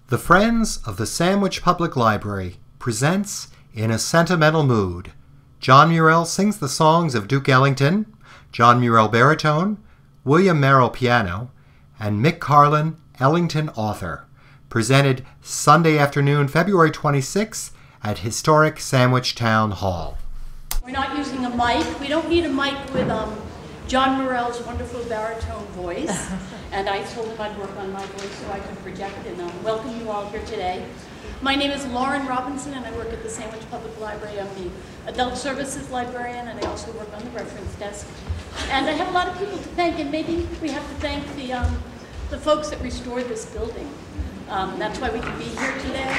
The Friends of the Sandwich Public Library presents In a Sentimental Mood. John Murelle sings the songs of Duke Ellington, John Murelle baritone, William Merrill piano, and Mick Carlin, Ellington author. Presented Sunday afternoon, February 26th at historic Sandwich Town Hall. We're not using a mic. We don't need a mic with John Murrell's wonderful baritone voice. And I told him I'd work on my voice so I could project and welcome you all here today. My name is Lauren Robinson and I work at the Sandwich Public Library. I'm the Adult Services Librarian and I also work on the reference desk. And I have a lot of people to thank, and maybe we have to thank the folks that restored this building. That's why we can be here today.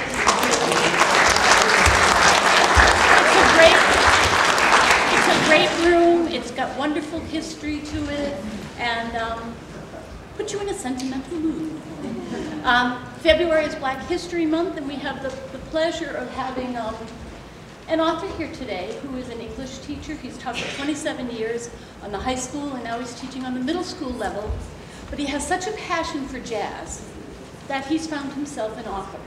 It's a great room. It's got wonderful history to it, and put you in a sentimental mood. February is Black History Month, and we have the pleasure of having an author here today who is an English teacher. He's taught for 27 years on the high school, and now he's teaching on the middle school level. But he has such a passion for jazz that he's found himself an author.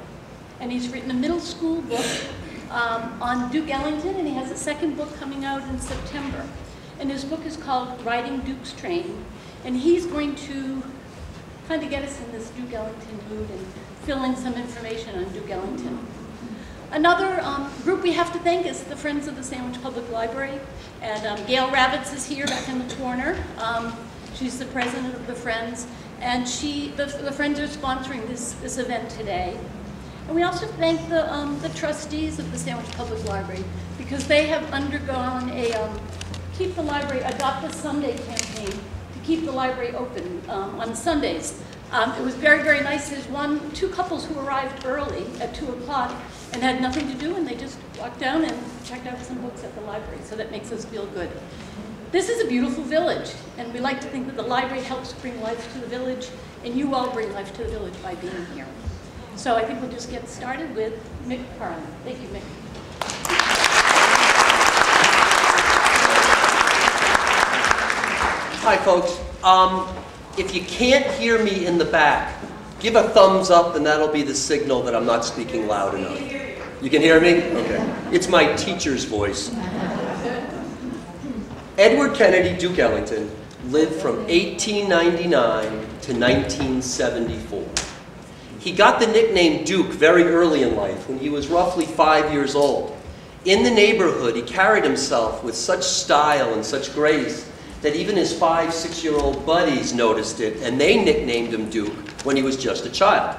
And he's written a middle school book on Duke Ellington, and he has a second book coming out in September. And his book is called Riding Duke's Train. And he's going to kind of get us in this Duke Ellington mood and fill in some information on Duke Ellington. Another group we have to thank is the Friends of the Sandwich Public Library. And Gail Ravitz is here back in the corner. She's the president of the Friends. And the Friends are sponsoring this event today. And we also thank the trustees of the Sandwich Public Library because they have undergone a Keep the Library, Adopt a Sunday campaign to keep the library open on Sundays. It was very, very nice. There's two couples who arrived early at 2 o'clock and had nothing to do, and they just walked down and checked out some books at the library, so that makes us feel good. This is a beautiful village, and we like to think that the library helps bring life to the village, and you all bring life to the village by being here. So I think we'll just get started with Mick Carlin. Thank you, Mick. Hi, folks. If you can't hear me in the back, give a thumbs up, and that'll be the signal that I'm not speaking loud enough. You can hear me? Okay. It's my teacher's voice. Edward Kennedy Duke Ellington lived from 1899 to 1974. He got the nickname Duke very early in life, when he was roughly 5 years old. In the neighborhood, he carried himself with such style and such grace that even his 5- or 6-year-old buddies noticed it, and they nicknamed him Duke when he was just a child.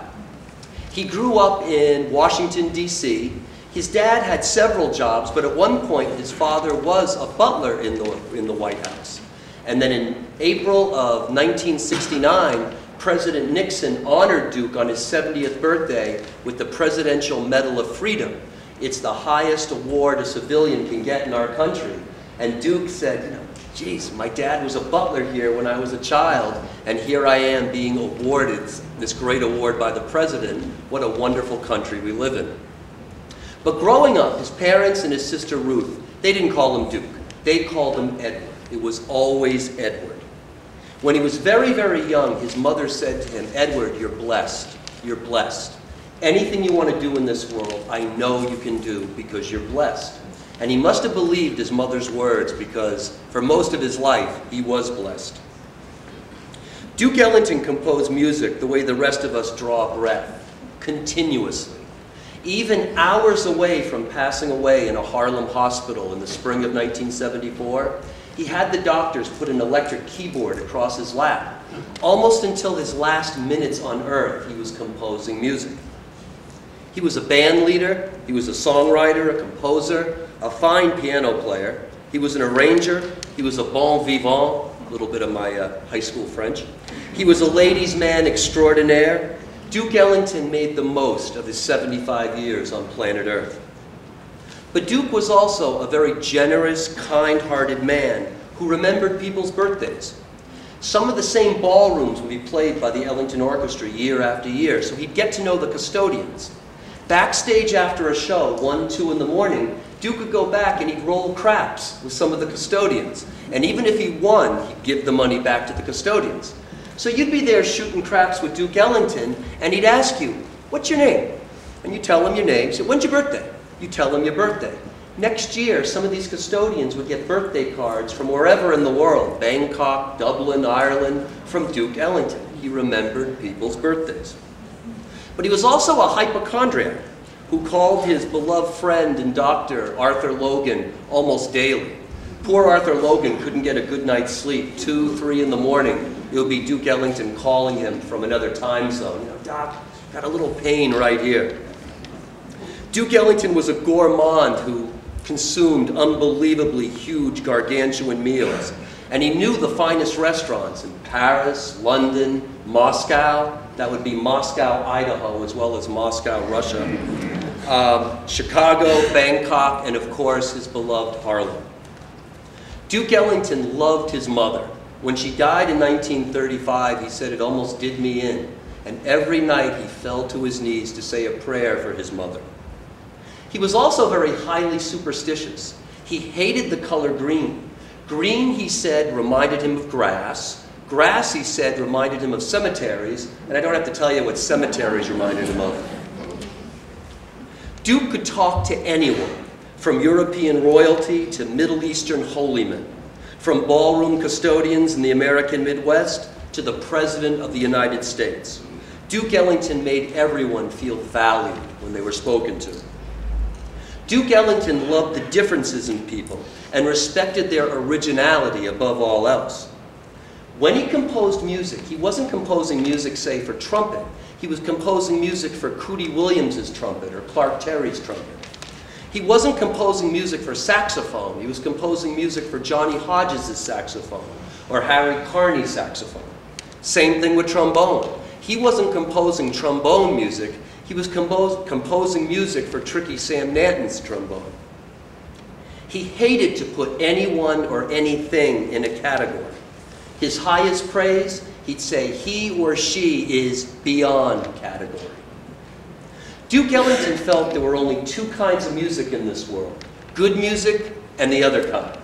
He grew up in Washington, D.C. His dad had several jobs, but at one point his father was a butler in the White House. And then in April of 1969, President Nixon honored Duke on his 70th birthday with the Presidential Medal of Freedom. It's the highest award a civilian can get in our country. And Duke said, geez, my dad was a butler here when I was a child, and here I am being awarded this great award by the president. What a wonderful country we live in. But growing up, his parents and his sister Ruth, they didn't call him Duke. They called him Edward. It was always Edward. When he was very, very young, his mother said to him, Edward, you're blessed. You're blessed. Anything you want to do in this world, I know you can do because you're blessed. And he must have believed his mother's words because for most of his life, he was blessed. Duke Ellington composed music the way the rest of us draw breath, continuously. Even hours away from passing away in a Harlem hospital in the spring of 1974, he had the doctors put an electric keyboard across his lap. Almost until his last minutes on earth, he was composing music. He was a band leader, he was a songwriter, a composer, a fine piano player. He was an arranger, he was a bon vivant, a little bit of my high school French. He was a ladies' man extraordinaire. Duke Ellington made the most of his 75 years on planet Earth. But Duke was also a very generous, kind-hearted man who remembered people's birthdays. Some of the same ballrooms would be played by the Ellington Orchestra year after year, so he'd get to know the custodians. Backstage after a show, 1, 2 in the morning, Duke would go back and he'd roll craps with some of the custodians. And even if he won, he'd give the money back to the custodians. So you'd be there shooting craps with Duke Ellington, and he'd ask you, What's your name? And you tell them your name. You say, when's your birthday? You tell them your birthday. Next year, some of these custodians would get birthday cards from wherever in the world, Bangkok, Dublin, Ireland, from Duke Ellington. He remembered people's birthdays. But he was also a hypochondriac who called his beloved friend and doctor, Arthur Logan, almost daily. Poor Arthur Logan couldn't get a good night's sleep. 2, 3 in the morning, it would be Duke Ellington calling him from another time zone. You know, Doc, got a little pain right here. Duke Ellington was a gourmand who consumed unbelievably huge, gargantuan meals. And he knew the finest restaurants in Paris, London, Moscow. That would be Moscow, Idaho, as well as Moscow, Russia. Chicago, Bangkok, and of course, his beloved Harlem. Duke Ellington loved his mother. When she died in 1935, he said, it almost did me in. And every night he fell to his knees to say a prayer for his mother. He was also very highly superstitious. He hated the color green. Green, he said, reminded him of grass. Grass, he said, reminded him of cemeteries. And I don't have to tell you what cemeteries reminded him of. Duke could talk to anyone, from European royalty to Middle Eastern holy men, from ballroom custodians in the American Midwest to the President of the United States. Duke Ellington made everyone feel valued when they were spoken to. Duke Ellington loved the differences in people and respected their originality above all else. When he composed music, he wasn't composing music, say, for trumpet. He was composing music for Cootie Williams's trumpet or Clark Terry's trumpet. He wasn't composing music for saxophone. He was composing music for Johnny Hodges' saxophone or Harry Carney's saxophone. Same thing with trombone. He wasn't composing trombone music. He was composing music for Tricky Sam Nanton's trombone. He hated to put anyone or anything in a category. His highest praise, he'd say he or she is beyond category. Duke Ellington felt there were only two kinds of music in this world, good music and the other kind.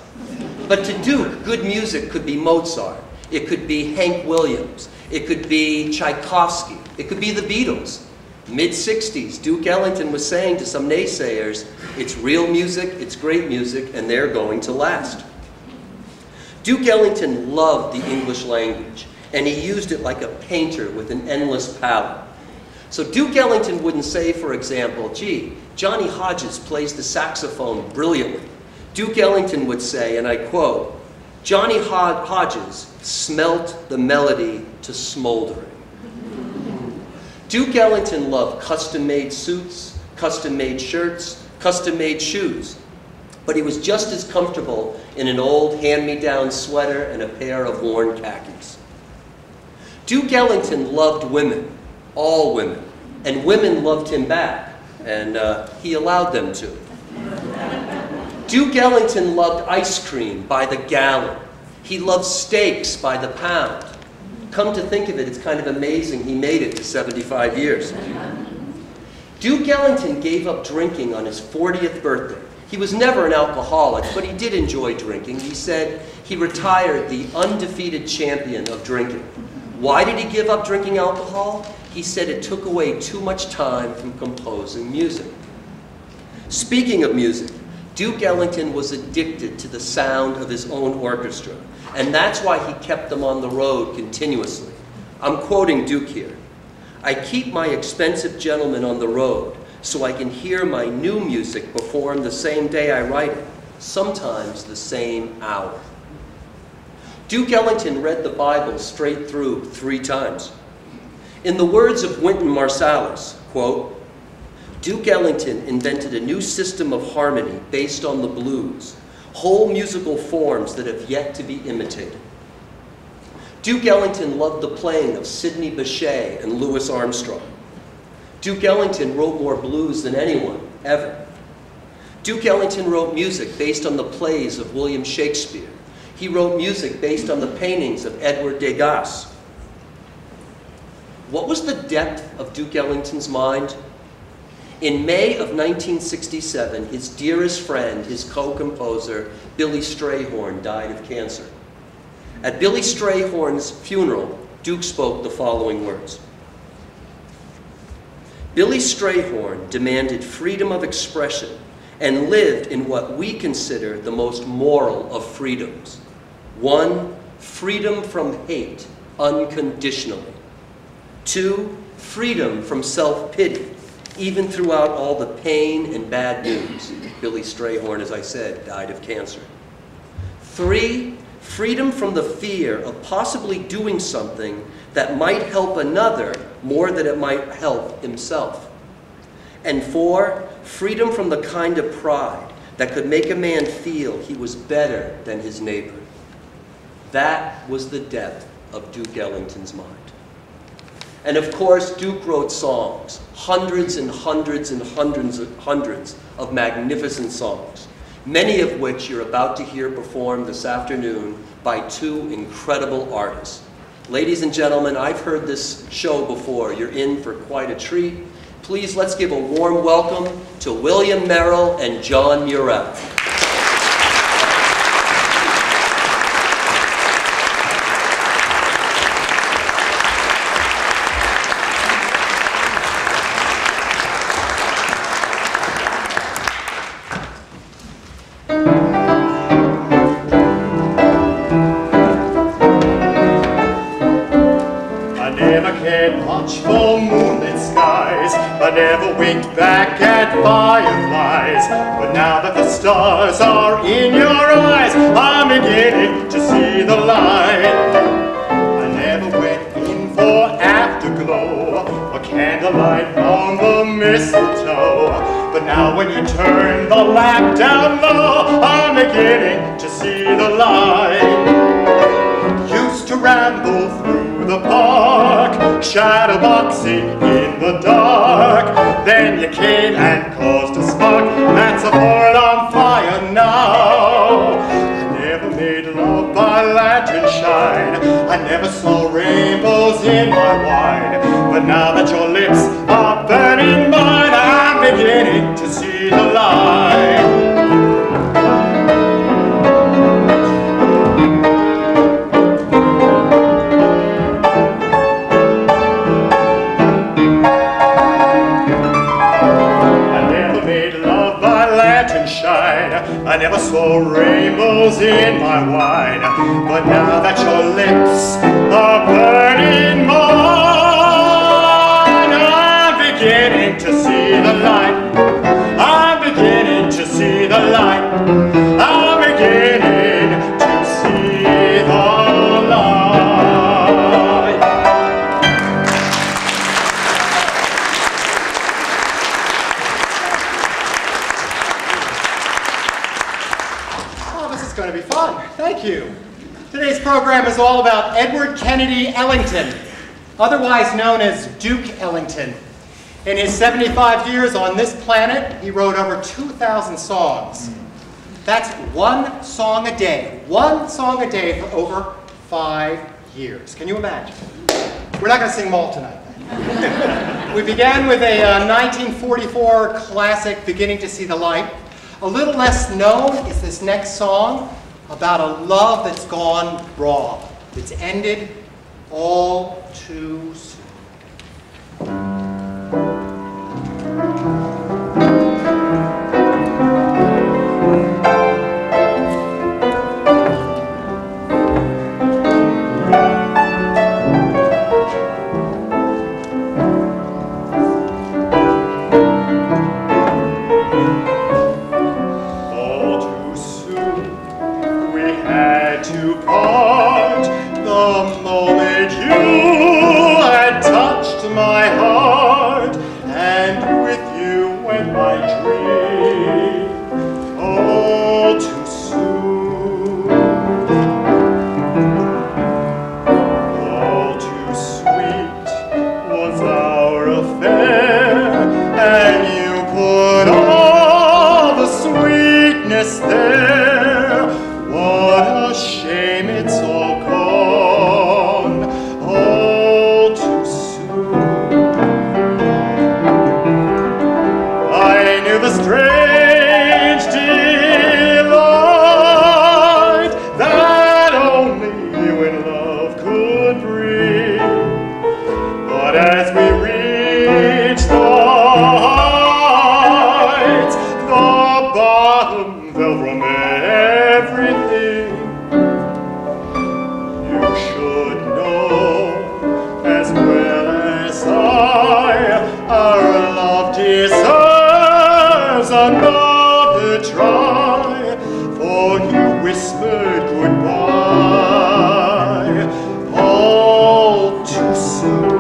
But to Duke, good music could be Mozart, it could be Hank Williams, it could be Tchaikovsky, it could be the Beatles. Mid-60s, Duke Ellington was saying to some naysayers, it's real music, it's great music, and they're going to last. Duke Ellington loved the English language, and he used it like a painter with an endless palette. So Duke Ellington wouldn't say, for example, gee, Johnny Hodges plays the saxophone brilliantly. Duke Ellington would say, and I quote, Johnny Hodges smelt the melody to smoldering. Duke Ellington loved custom-made suits, custom-made shirts, custom-made shoes. But he was just as comfortable in an old hand-me-down sweater and a pair of worn khakis. Duke Ellington loved women, all women, and women loved him back, and he allowed them to. Duke Ellington loved ice cream by the gallon. He loved steaks by the pound. Come to think of it, it's kind of amazing he made it to 75 years. Duke Ellington gave up drinking on his 40th birthday. He was never an alcoholic, but he did enjoy drinking. He said he retired the undefeated champion of drinking. Why did he give up drinking alcohol? He said it took away too much time from composing music. Speaking of music, Duke Ellington was addicted to the sound of his own orchestra, and that's why he kept them on the road continuously. I'm quoting Duke here. I keep my expensive gentlemen on the road so I can hear my new music performed the same day I write it, sometimes the same hour. Duke Ellington read the Bible straight through 3 times. In the words of Wynton Marsalis, quote, Duke Ellington invented a new system of harmony based on the blues, whole musical forms that have yet to be imitated. Duke Ellington loved the playing of Sidney Bechet and Louis Armstrong. Duke Ellington wrote more blues than anyone, ever. Duke Ellington wrote music based on the plays of William Shakespeare. He wrote music based on the paintings of Edward Degas. What was the depth of Duke Ellington's mind? In May of 1967, his dearest friend, his co-composer, Billy Strayhorn, died of cancer. At Billy Strayhorn's funeral, Duke spoke the following words. Billy Strayhorn demanded freedom of expression and lived in what we consider the most moral of freedoms. One, freedom from hate unconditionally. Two, freedom from self-pity, even throughout all the pain and bad news. Billy Strayhorn, as I said, died of cancer. Three, freedom from the fear of possibly doing something that might help another more than it might help himself. And four, freedom from the kind of pride that could make a man feel he was better than his neighbor. That was the depth of Duke Ellington's mind. And of course, Duke wrote songs, hundreds and hundreds and hundreds of magnificent songs, many of which you're about to hear performed this afternoon by two incredible artists. Ladies and gentlemen, I've heard this show before. You're in for quite a treat. Please, let's give a warm welcome to William Murelle and John Murelle. Watchful moonlit skies, I never winked back at fireflies. But now that the stars are in your eyes, I'm beginning to see the light. I never went in for afterglow or candlelight on the mistletoe. But now when you turn the lamp down low, I'm beginning to see the light. Used to ramble through the park, shadowboxing in the dark. Then you came and caused a spark that's a world on fire now. I never made love by lantern shine, I never saw rainbows in my wine. But now that your lips are burning mine, I'm beginning to see the light. I never saw rainbows in my wine, but now that your lips are burning mine, I'm beginning to see the light. I'm beginning to see the light. I'm beginning to see the light. Going to be fun. Thank you. Today's program is all about Edward Kennedy Ellington, otherwise known as Duke Ellington. In his 75 years on this planet, he wrote over 2,000 songs. That's one song a day. One song a day for over 5 years. Can you imagine? We're not going to sing them all tonight. We began with a 1944 classic, Beginning to See the Light. A little less known is this next song about a love that's gone wrong. It's ended all too soon. As we read Our love deserves another try, for you whispered goodbye all too soon.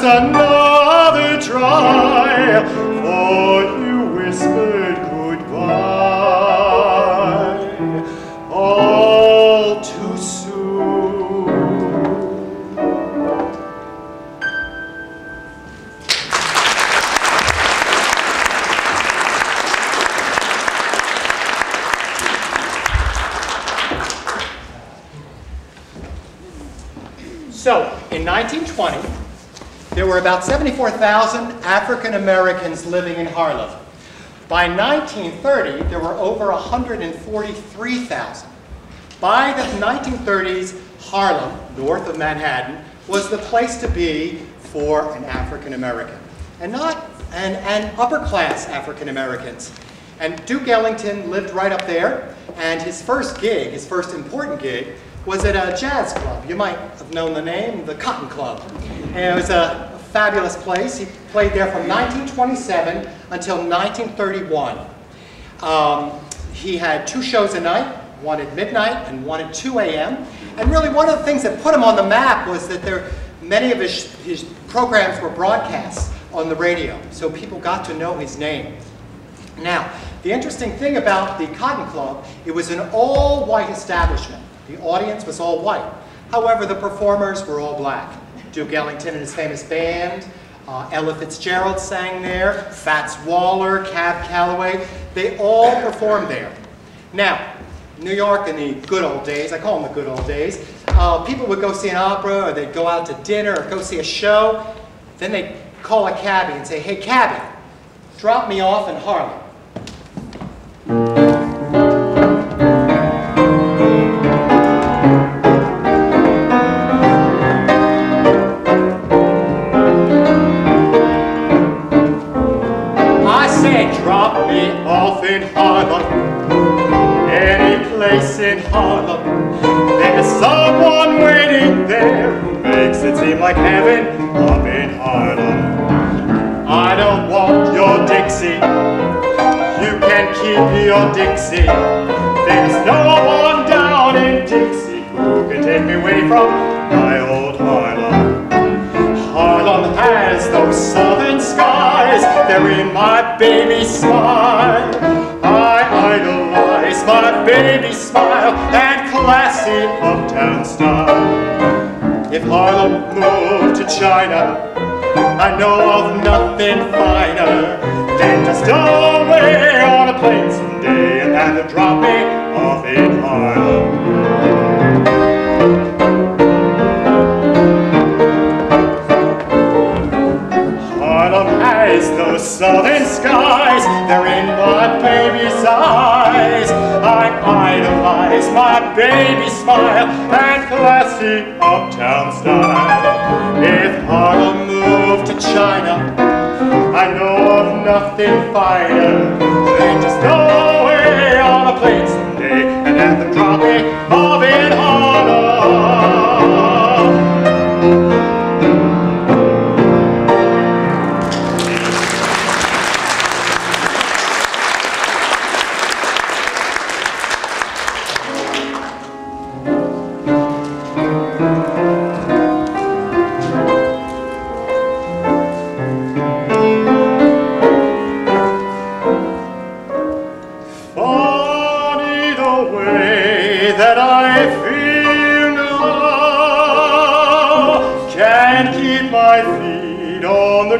Another try, for you whispered goodbye all too soon. So, in 1920, there were about 74,000 African Americans living in Harlem. By 1930, there were over 143,000. By the 1930s, Harlem, north of Manhattan, was the place to be for an African American, and upper class African Americans. And Duke Ellington lived right up there, and his first gig, his first important gig, was at a jazz club. You might have known the name, the Cotton Club. And it was a fabulous place. He played there from 1927 until 1931. He had 2 shows a night, one at midnight and one at 2 a.m. And really one of the things that put him on the map was that many of his programs were broadcast on the radio, so people got to know his name. Now, the interesting thing about the Cotton Club, it was an all-white establishment. The audience was all white. However, the performers were all black. Duke Ellington and his famous band, Ella Fitzgerald sang there, Fats Waller, Cab Calloway, they all performed there. Now, New York in the good old days, I call them the good old days, people would go see an opera, or they'd go out to dinner, or go see a show, then they'd call a cabbie and say, "Hey cabbie, drop me off in Harlem." Drop me off in Harlem, any place in Harlem. There's someone waiting there who makes it seem like heaven up in Harlem. I don't want your Dixie, you can keep your Dixie. There's no one down in Dixie who can take me away from my old Harlem. Harlem has those southern skies, they're in my baby's smile. I idolize my baby's smile and classy uptown style. If Harlem moved to China, I know of nothing finer than to stow away on a plane someday and have them drop me off in Harlem. Those southern skies, they're in my baby's eyes. I idolize my baby's smile and classy uptown style. If Harlem moved to China, I know of nothing finer than to stow away on a plane someday and have them drop me off in Harlem.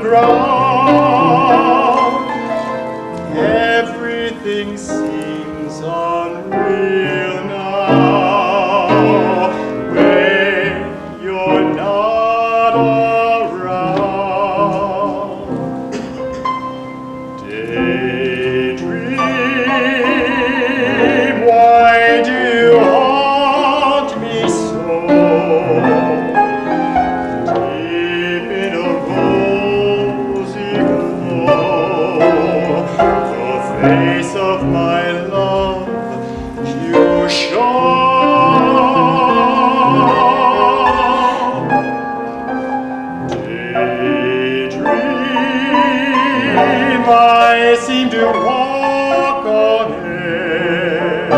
Ground. Everything seems unreal now when you're not around. Day face of my love you show. Daydream, I seem to walk on air,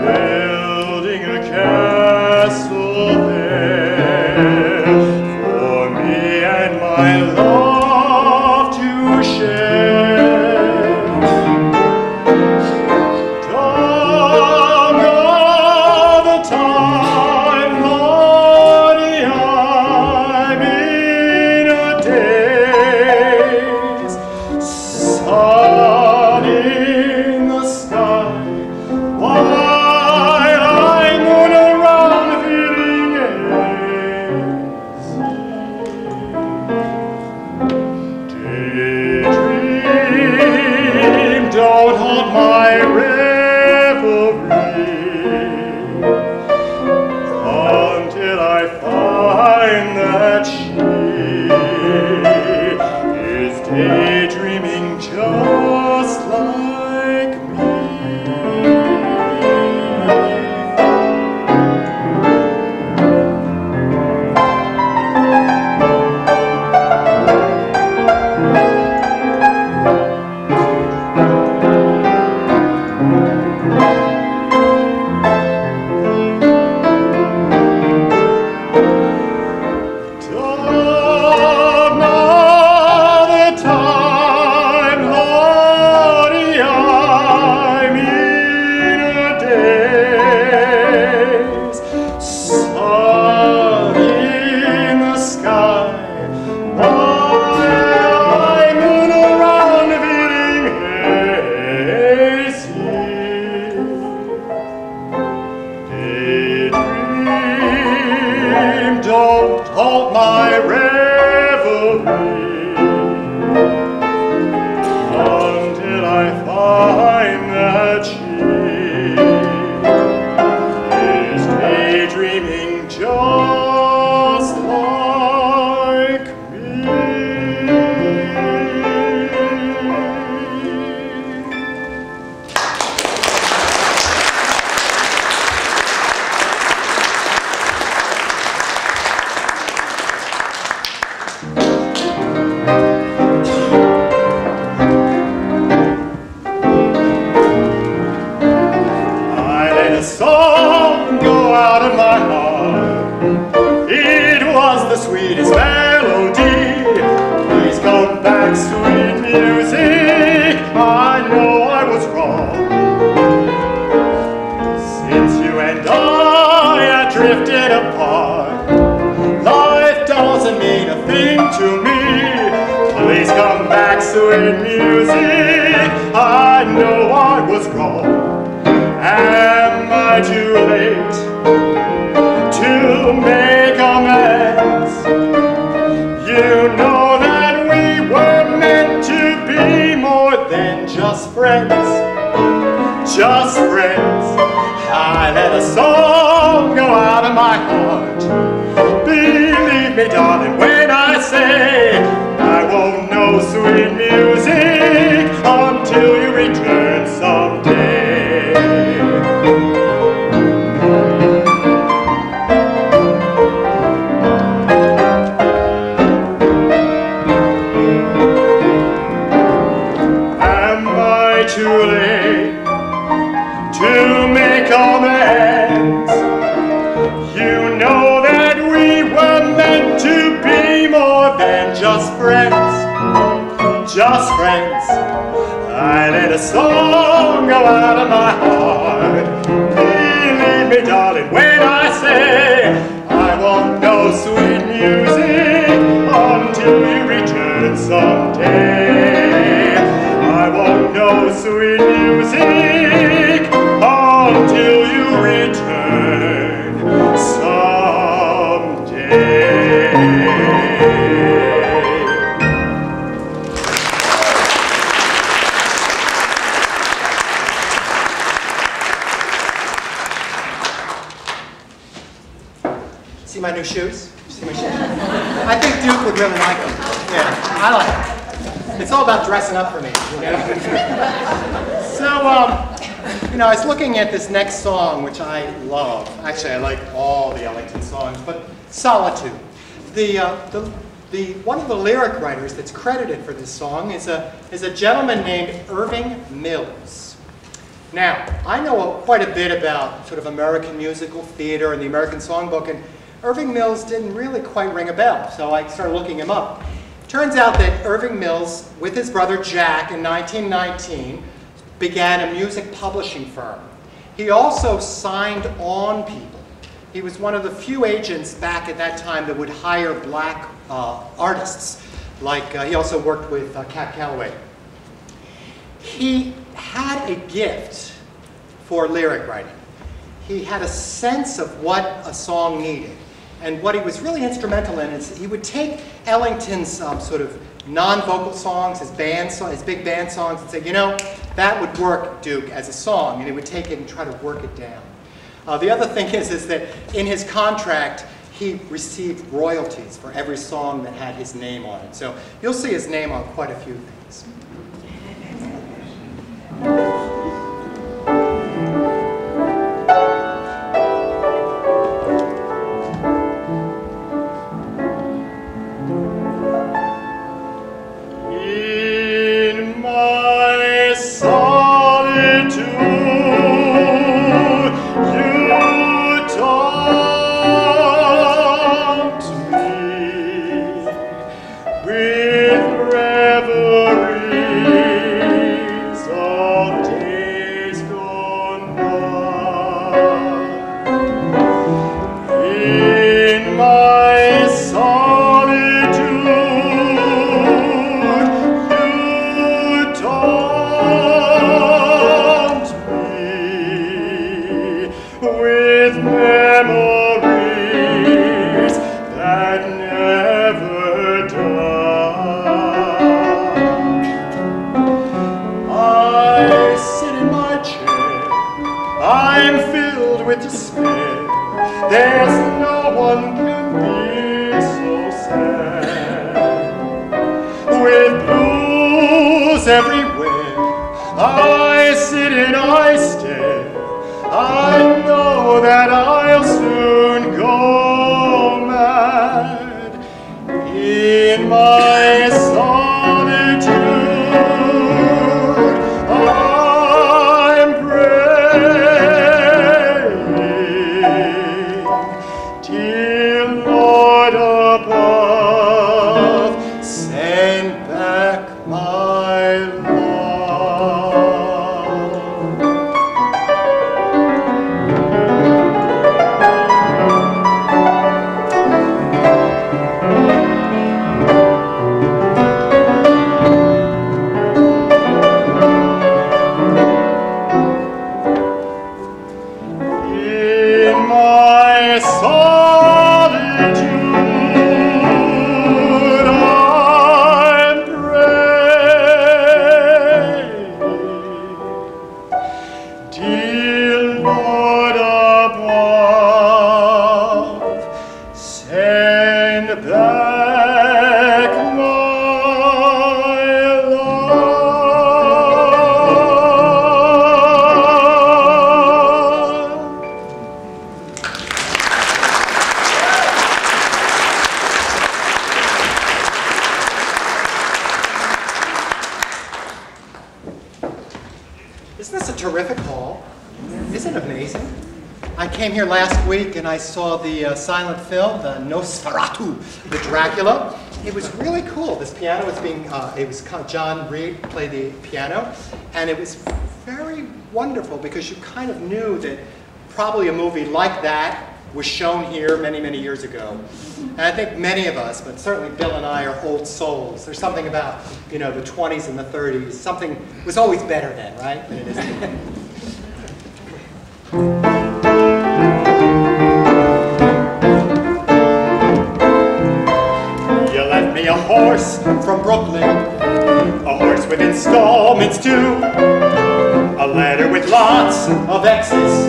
building a castle there for me and my love to share. Dawn of the time, Lordy, I'm in a daze. Sun in the sky, while I moon around feeling hazy. Daydream, don't halt my revelry until I find that she is daydreaming just like me. Dawn of the time, Lordy, I'm in a daze. Sun in the sky, while I moon around feeling hazy. Daydream, don't halt my revelry until I find that she is daydreaming just like me. I let a song go out of my heart. It was the sweetest melody. Please come back, sweet music. I know I was wrong. Since you and I had drifted apart, life doesn't mean a thing to me. Please come back, sweet music. I know I was wrong. Am I too late to make amends? You know that we were meant to be more than just friends. Just friends. I let a song go out of my heart. Believe me, darling, when I say I won't know sweet music until you return someday. Am I too late to make amends? You know that we were meant to be more than just friends. Just friends. I let a song go out of my heart. Believe me, darling, when I say I won't know sweet music until you return someday. I won't know sweet music until you return someday. See my new shoes? See my shoes? I think Duke would really like them. Yeah, I like them. It's all about dressing up for me. You know? So, you know, I was looking at this next song, which I love. Actually, I like all the Ellington songs, but Solitude. One of the lyric writers that's credited for this song is a gentleman named Irving Mills. Now, I know quite a bit about sort of American musical theater and the American songbook, and Irving Mills didn't really quite ring a bell, so I started looking him up. Turns out that Irving Mills, with his brother Jack in 1919, began a music publishing firm. He also signed on people. He was one of the few agents back at that time that would hire black artists. Like, he also worked with Cat Calloway. He had a gift for lyric writing. He had a sense of what a song needed. And what he was really instrumental in is he would take Ellington's sort of non-vocal songs, his big band songs, and say, you know, that would work, Duke, as a song. And he would take it and try to work it down. The other thing is that in his contract, he received royalties for every song that had his name on it. So you'll see his name on quite a few things. In my solitude, you taunt me with reveries of days gone by. In my solitude, you taunt me with memories that never die. I sit in my chair, I'm filled with despair. There's no one can be so sad. With blues everywhere, I sit and I stare. I know that I'll soon go mad. In my solitude, I'm praying, dear Lord above, send back my love. In my solitude, I'm praying, dear Lord above, send back my love. Isn't this a terrific hall? Isn't it amazing? I came here last week and I saw the silent film, the Nosferatu, the Dracula. It was really cool. This piano was being, John Reed played the piano, and it was very wonderful because you kind of knew that probably a movie like that was shown here many, many years ago. And I think many of us, but certainly Bill and I, are old souls. There's something about, you know, the 20s and the 30s. Something was always better then, right, than it is today. You left me a horse from Brooklyn, a horse with installments too, a letter with lots of X's,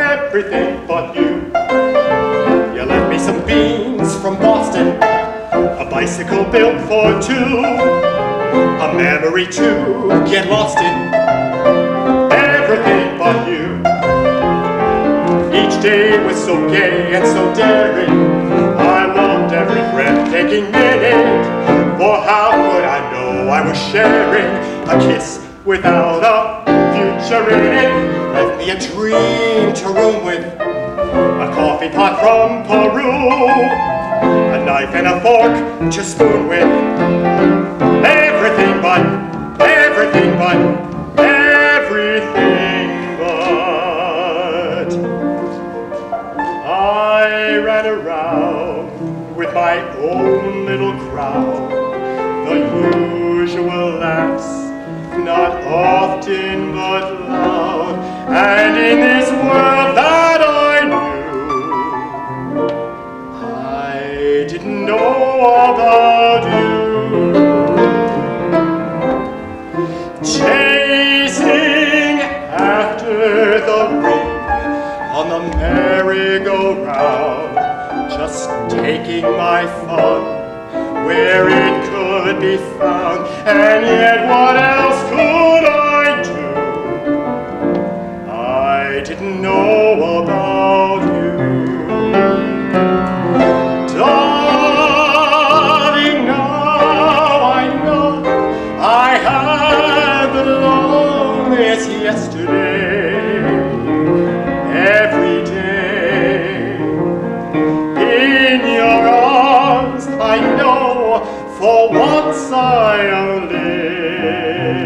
everything but you. You some beans from Boston, a bicycle built for two, a memory to get lost in, everything but you. Each day was so gay and so daring, I loved every breathtaking minute, for how could I know I was sharing a kiss without a future in it? Left me a dream to room with, a coffee pot from Peru, a knife and a fork to spoon with, everything but, everything but, everything but. I ran around with my own little crowd, the usual laughs, not often but loud, and in this world that I knew, I didn't know about you. Chasing after the ring on the merry-go-round, just taking my fun where it could be found, and yet what else could I do? I didn't know about you. Darling, now I know I had the loneliest yesterday, every day. In your arms I know for once I'll live.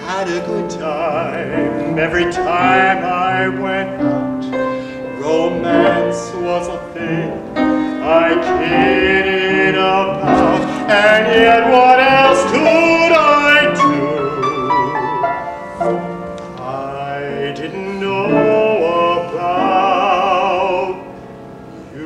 Had a good time every time I went out. Romance was a thing I kidded about, and yet what else could I do? I didn't know about you.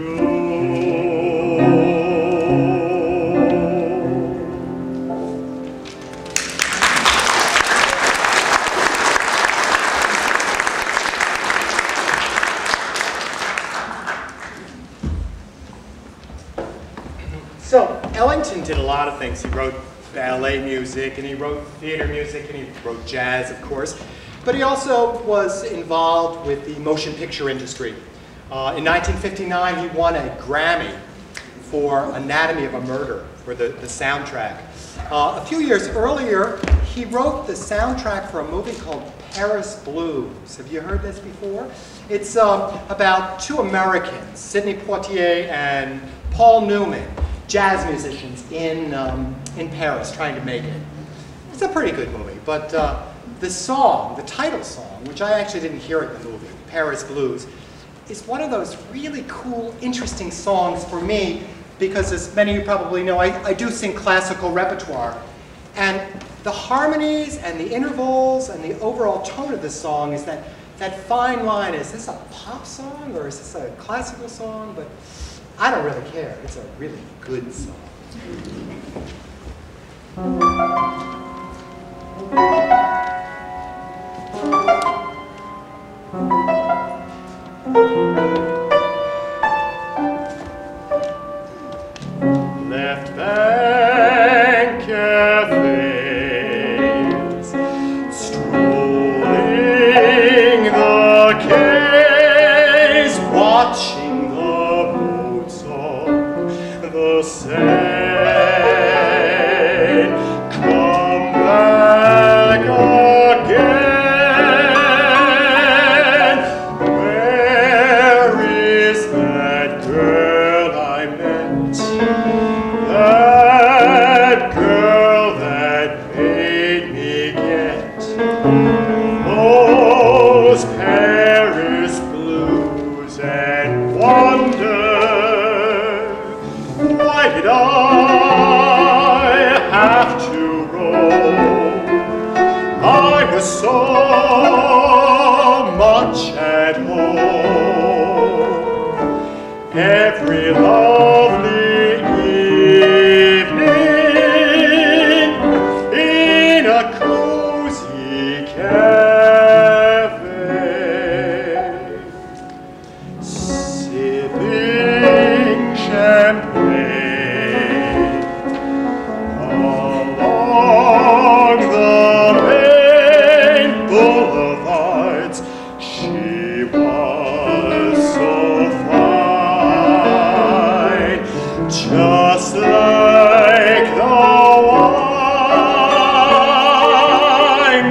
So Ellington did a lot of things. He wrote ballet music, and he wrote theater music, and he wrote jazz, of course. But he also was involved with the motion picture industry. In 1959, he won a Grammy for Anatomy of a Murder, for the soundtrack. A few years earlier, he wrote the soundtrack for a movie called Paris Blues. Have you heard this before? It's about two Americans, Sidney Poitier and Paul Newman, jazz musicians in Paris trying to make it. It's a pretty good movie, but the song, the title song, which I actually didn't hear in the movie, Paris Blues, is one of those really cool, interesting songs for me because, as many of you probably know, I do sing classical repertoire. And the harmonies and the intervals and the overall tone of this song is that fine line. Is this a pop song or is this a classical song? But I don't really care. It's a really good song. Left Bank cafes, strolling the quays, watching the boats on the Seine, come back again. Where is that girl I met? That girl that made me get those Paris blues and wonder, why did I have to roam? I was so much at home. Every lovely evening in a cozy cafe, sipping just like the wine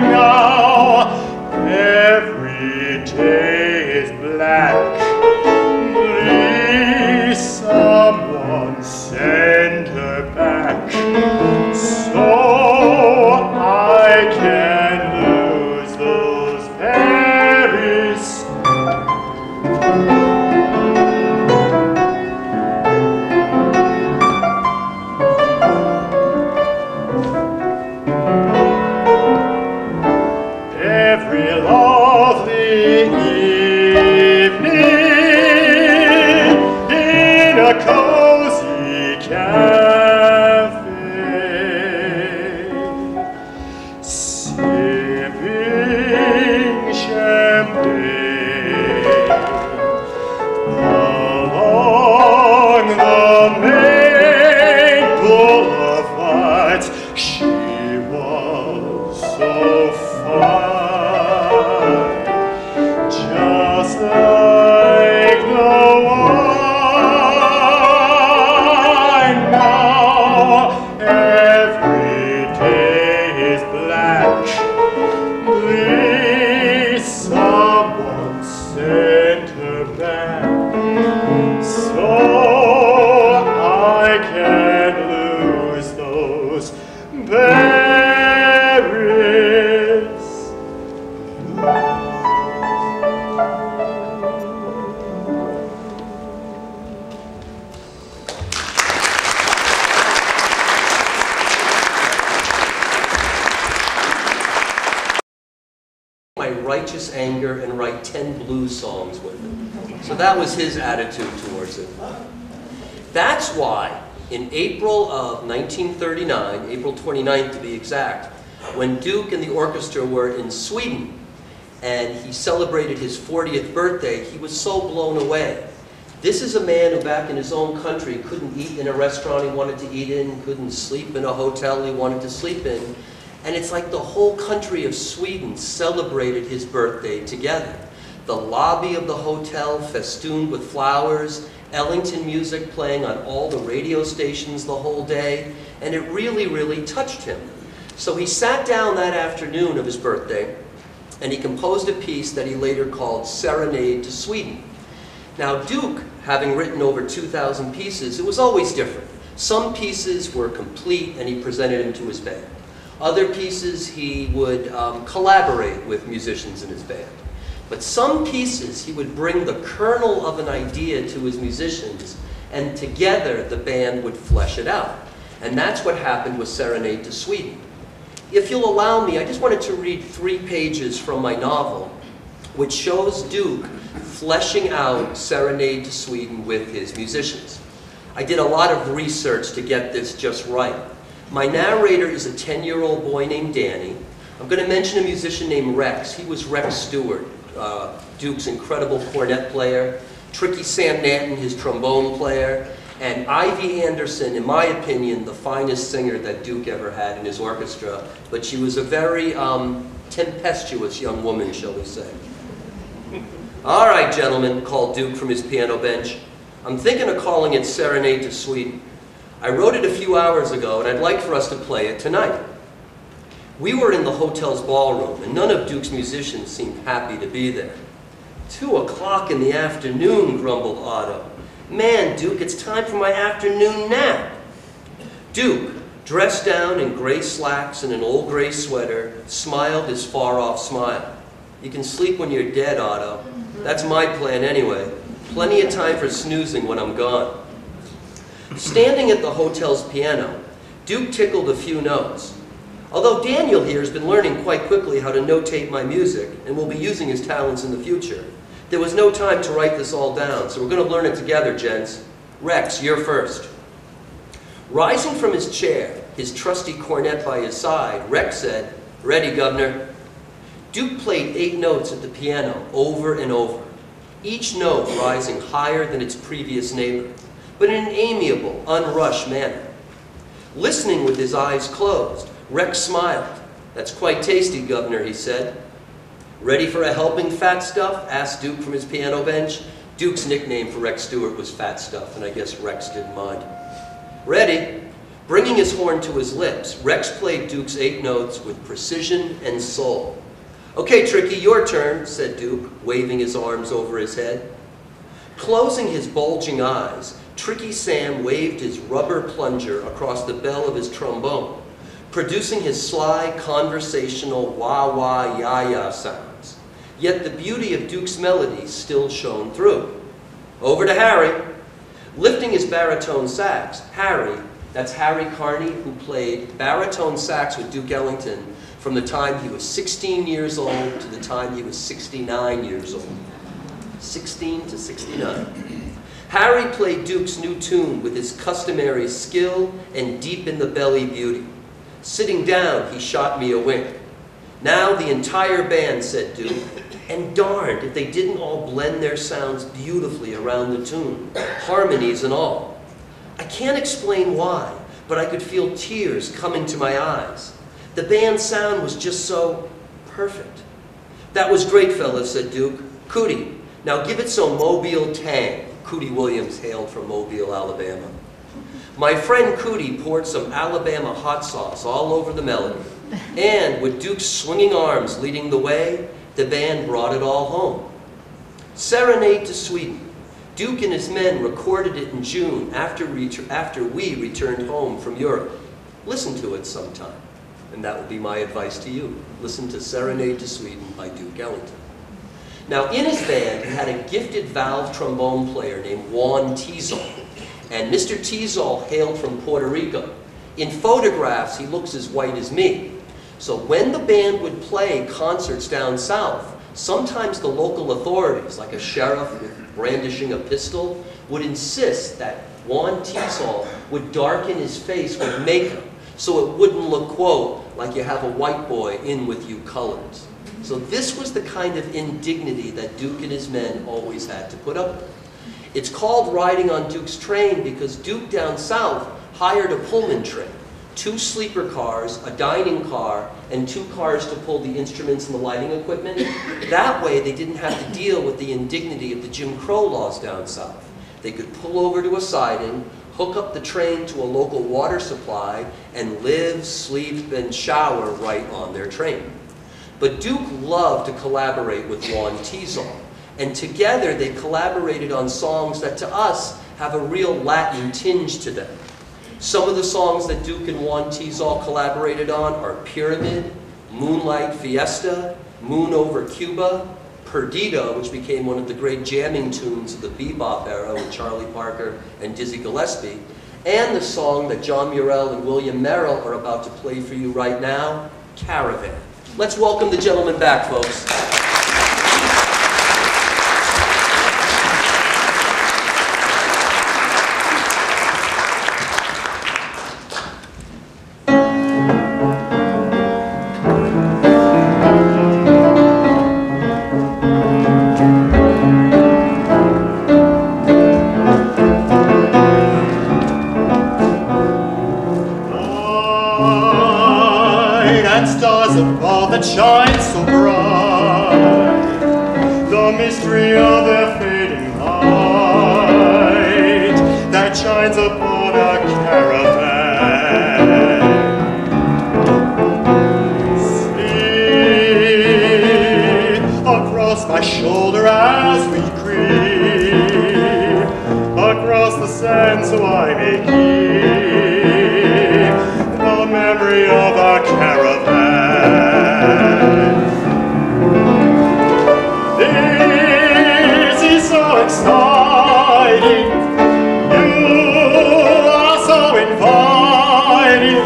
now. Every day is black. Please, someone send her back, so I can lose those berries. Every lovely evening in a cozy cafe, sipping champagne along the main boulevards. She was so fine, just like the wine now. Every day is black. Please, someone send her back, so I can lose those berries. My righteous anger and write 10 blues songs with it. So that was his attitude towards it. That's why in April of 1939, April 29th to be exact, when Duke and the orchestra were in Sweden and he celebrated his 40th birthday, he was so blown away. This is a man who back in his own country couldn't eat in a restaurant he wanted to eat in, couldn't sleep in a hotel he wanted to sleep in. And it's like the whole country of Sweden celebrated his birthday together. The lobby of the hotel festooned with flowers, Ellington music playing on all the radio stations the whole day, and it really, really touched him. So he sat down that afternoon of his birthday, and he composed a piece that he later called Serenade to Sweden. Now Duke, having written over 2,000 pieces, it was always different. Some pieces were complete and he presented them to his band. Other pieces he would collaborate with musicians in his band. But some pieces he would bring the kernel of an idea to his musicians, and together the band would flesh it out. And that's what happened with Serenade to Sweden. If you'll allow me, I just wanted to read 3 pages from my novel, which shows Duke fleshing out Serenade to Sweden with his musicians. I did a lot of research to get this just right. My narrator is a 10-year-old boy named Danny. I'm going to mention a musician named Rex. He was Rex Stewart, Duke's incredible cornet player. Tricky Sam Nanton, his trombone player. And Ivy Anderson, in my opinion, the finest singer that Duke ever had in his orchestra. But she was a very tempestuous young woman, shall we say. All right, gentlemen, called Duke from his piano bench. I'm thinking of calling it Serenade to Sweden. I wrote it a few hours ago, and I'd like for us to play it tonight. We were in the hotel's ballroom, and none of Duke's musicians seemed happy to be there. 2 o'clock in the afternoon, grumbled Otto. Man, Duke, it's time for my afternoon nap. Duke, dressed down in gray slacks and an old gray sweater, smiled his far-off smile. You can sleep when you're dead, Otto. That's my plan anyway. Plenty of time for snoozing when I'm gone. Standing at the hotel's piano, Duke tickled a few notes. Although Daniel here has been learning quite quickly how to notate my music and will be using his talents in the future, there was no time to write this all down, so we're going to learn it together, gents. Rex, you're first. Rising from his chair, his trusty cornet by his side, Rex said, "Ready, Governor." Duke played 8 notes at the piano over and over, each note rising higher than its previous neighbor, but in an amiable, unrushed manner. Listening with his eyes closed, Rex smiled. "That's quite tasty, Governor," he said. "Ready for a helping, Fat Stuff?" asked Duke from his piano bench. Duke's nickname for Rex Stewart was Fat Stuff, and I guess Rex didn't mind. Ready? Bringing his horn to his lips, Rex played Duke's 8 notes with precision and soul. "Okay, Tricky, your turn," said Duke, waving his arms over his head. Closing his bulging eyes, Tricky Sam waved his rubber plunger across the bell of his trombone, producing his sly, conversational wah-wah, ya-ya sounds. Yet the beauty of Duke's melody still shone through. Over to Harry. Lifting his baritone sax, Harry, that's Harry Carney, who played baritone sax with Duke Ellington from the time he was 16 years old to the time he was 69 years old. 16 to 69. Harry played Duke's new tune with his customary skill and deep-in-the-belly beauty. Sitting down, he shot me a wink. "Now the entire band," said Duke, and darned if they didn't all blend their sounds beautifully around the tune, harmonies and all. I can't explain why, but I could feel tears coming to my eyes. The band's sound was just so perfect. "That was great, fellas," said Duke. "Cootie, now give it some Mobile tang." Cootie Williams hailed from Mobile, Alabama. My friend Cootie poured some Alabama hot sauce all over the melody, and with Duke's swinging arms leading the way, the band brought it all home. Serenade to Sweden. Duke and his men recorded it in June after we returned home from Europe. Listen to it sometime, and that would be my advice to you. Listen to Serenade to Sweden by Duke Ellington. Now, in his band, he had a gifted valve trombone player named Juan Tizol, and Mr. Tizol hailed from Puerto Rico. In photographs, he looks as white as me. So when the band would play concerts down south, sometimes the local authorities, like a sheriff with brandishing a pistol, would insist that Juan Tizol would darken his face with makeup so it wouldn't look, quote, like you have a white boy in with you colors. So this was the kind of indignity that Duke and his men always had to put up with. It's called riding on Duke's train because Duke down south hired a Pullman train, 2 sleeper cars, a dining car, and 2 cars to pull the instruments and the lighting equipment. That way they didn't have to deal with the indignity of the Jim Crow laws down south. They could pull over to a siding, hook up the train to a local water supply, and live, sleep, and shower right on their train. But Duke loved to collaborate with Juan Tizol, and together they collaborated on songs that to us have a real Latin tinge to them. Some of the songs that Duke and Juan Tizol collaborated on are Pyramid, Moonlight Fiesta, Moon Over Cuba, Perdido, which became one of the great jamming tunes of the bebop era with Charlie Parker and Dizzy Gillespie, and the song that John Murelle and William Merrill are about to play for you right now, Caravan. Let's welcome the gentlemen back, folks. That shines so bright, the mystery of their fading light, that shines upon a caravan. Sleep across my shoulder as we creep across the sand, so I may keep the memory of a caravan. This is so exciting, you are so inviting,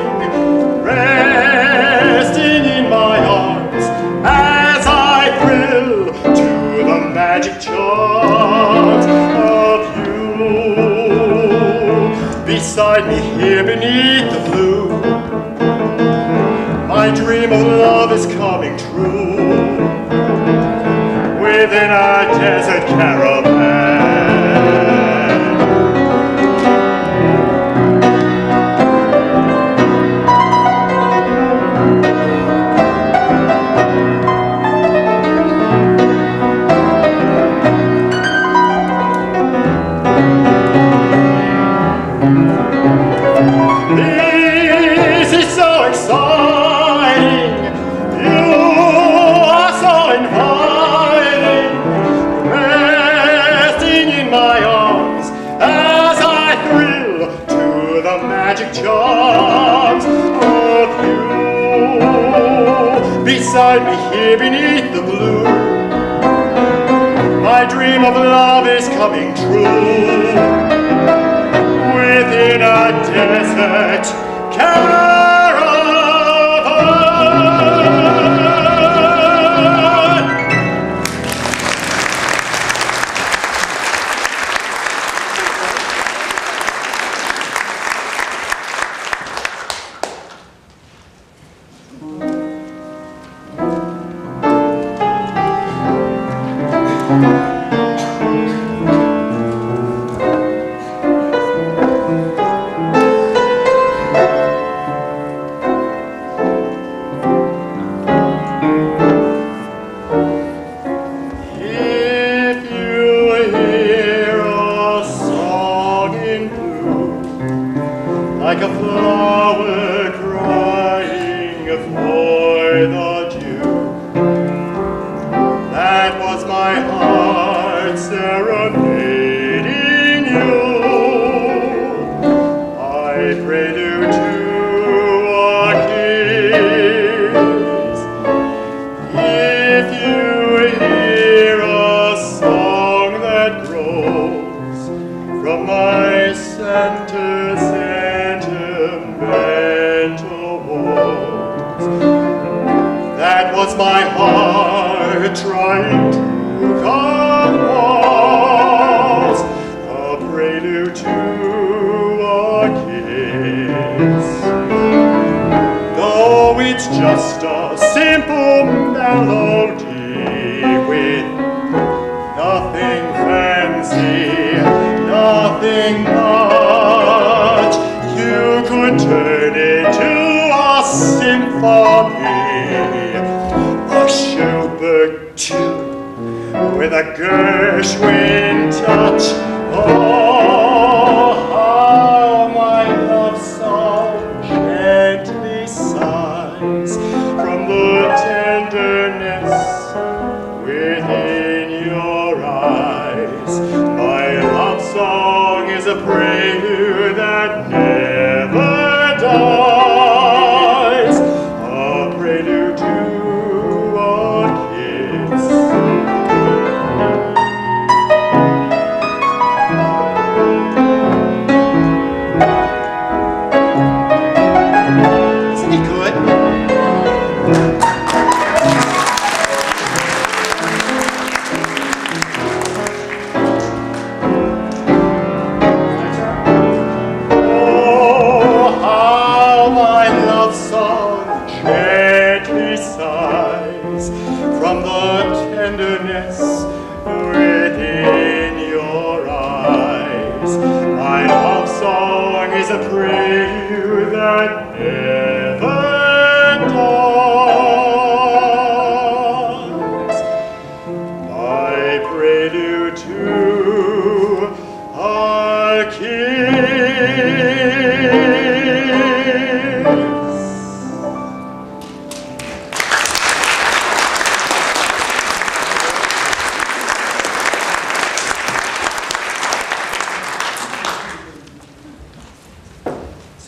resting in my arms as I thrill to the magic charms of you. Beside me here beneath the blue, my dream of love is coming true. Within a desert caravan. arms of you. Beside me here beneath the blue, my dream of love is coming true. Within a desert caravan.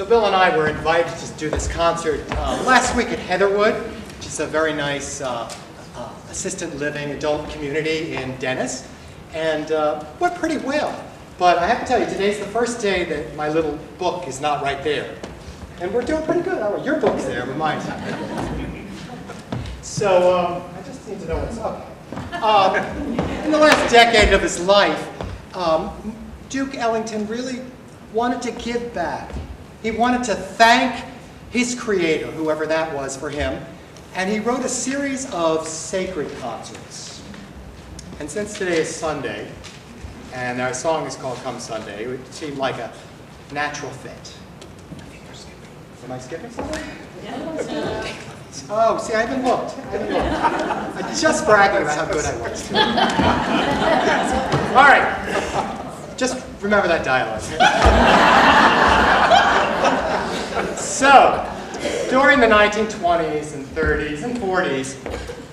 Bill and I were invited to do this concert last week at Heatherwood, which is a very nice assisted living adult community in Dennis, and went pretty well. But I have to tell you, today's the first day that my little book is not right there. And we're doing pretty good. Oh, your book's there, but mine's not. So I just need to know what's up. In the last decade of his life, Duke Ellington really wanted to give back. He wanted to thank his creator, whoever that was for him, and he wrote a series of sacred concerts. And since today is Sunday, and our song is called Come Sunday, it would seem like a natural fit. Am I skipping something? Oh, see, I haven't looked. I'm just bragging about how good I was. All right. Just remember that dialogue. So, during the 1920s and 30s and 40s,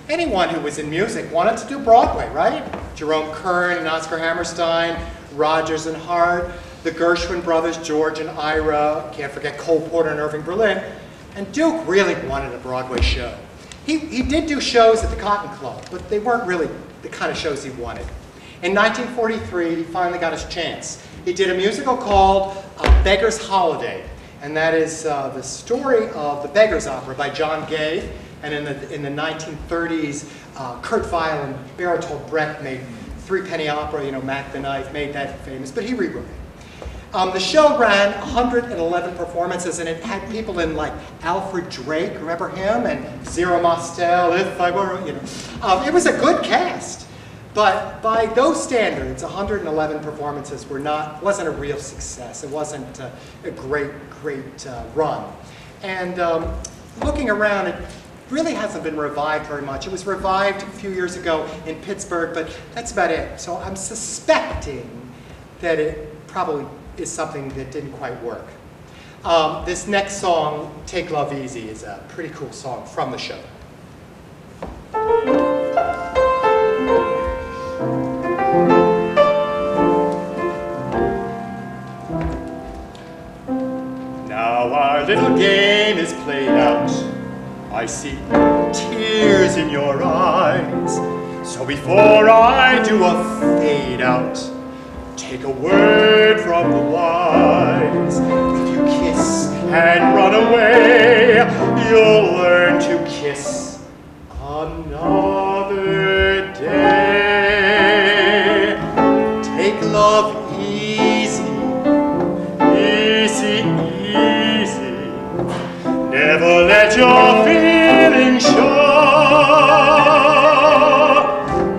anyone who was in music wanted to do Broadway, right? Jerome Kern and Oscar Hammerstein, Rodgers and Hart, the Gershwin brothers, George and Ira, can't forget Cole Porter and Irving Berlin, and Duke really wanted a Broadway show. He did do shows at the Cotton Club, but they weren't really the kind of shows he wanted. In 1943, he finally got his chance. He did a musical called Beggar's Holiday, and that is the story of the Beggar's Opera by John Gay. And in the 1930s, Kurt Weill and Bertolt Brecht made Threepenny Opera, you know, Mac the Knife, made that famous, but he rewrote it. The show ran 111 performances, and it had people in like Alfred Drake, remember him, and Zero Mostel, If I Were, you know. It was a good cast, but by those standards, 111 performances wasn't a real success. It wasn't a great run. And looking around, it really hasn't been revived very much. It was revived a few years ago in Pittsburgh, but that's about it. So I'm suspecting that it probably is something that didn't quite work. This next song, Take Love Easy, is a pretty cool song from the show. Now our little game is played out. I see tears in your eyes. So before I do a fade out, take a word from the wise. If you kiss and run away, you'll learn to kiss another day. Take love easy, easy, easy. Never let your feelings show.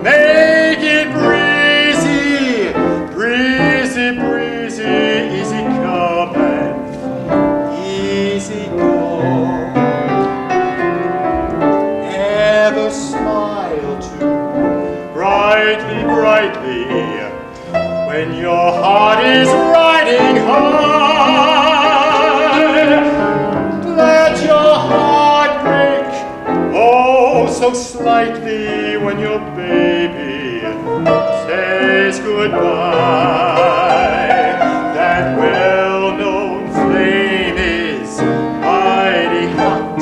Make it breezy, breezy, breezy, easy come and easy go. Ever smile too brightly, brightly, when your heart is riding high. Let your heart break, oh, so slightly, when your baby says goodbye. That well-known flame is mighty hot,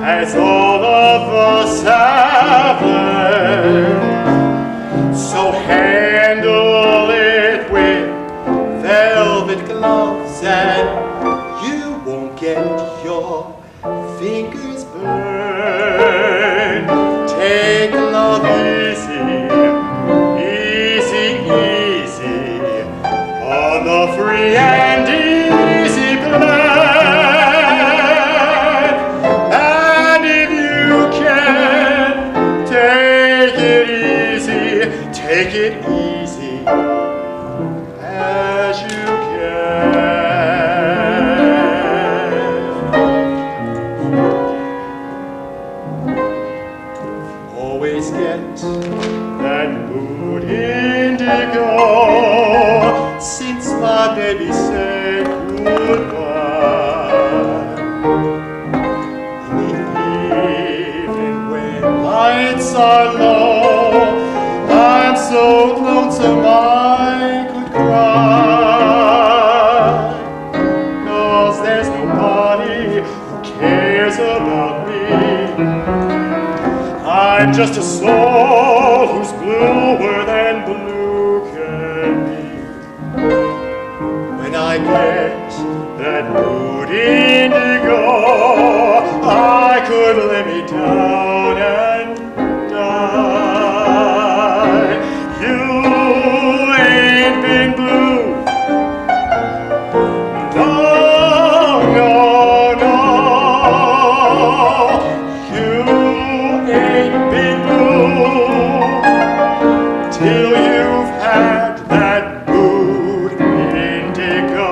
as all of us have learned. So handle it with velvet gloves, and you won't get your fingers burned. Take love easy, easy, easy, on the free and easy plan. And if you can, take it easy, take it easy as you can. Always get that mood indigo, since my baby said goodbye. In the evening when lights are low, I'm so lonesome I could cry. 'Cause there's nobody who cares about me. I'm just a soul who's bluer than blue can be. When I get that mood indigo, I could lay me down and die. You ain't been blue. No, no, no. You ain't been blue till you've had that mood indigo.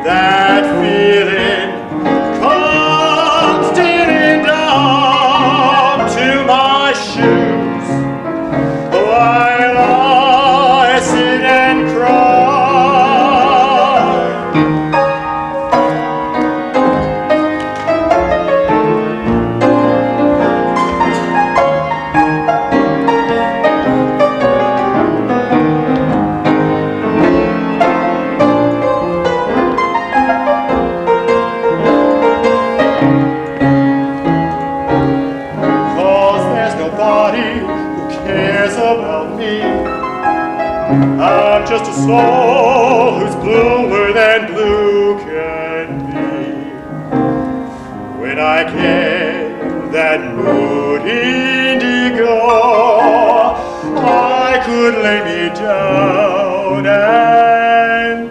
That feeling comes stealing down. just a soul who's bluer than blue can be. When I get that mood indigo, I could lay me down and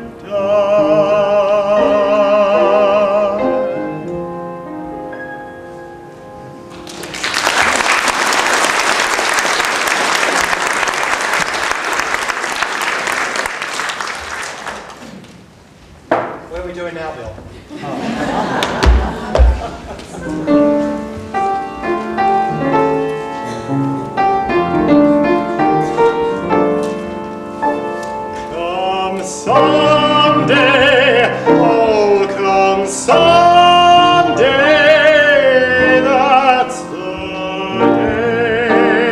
What are we doing now, Bill? Come someday, oh come someday, that's the day.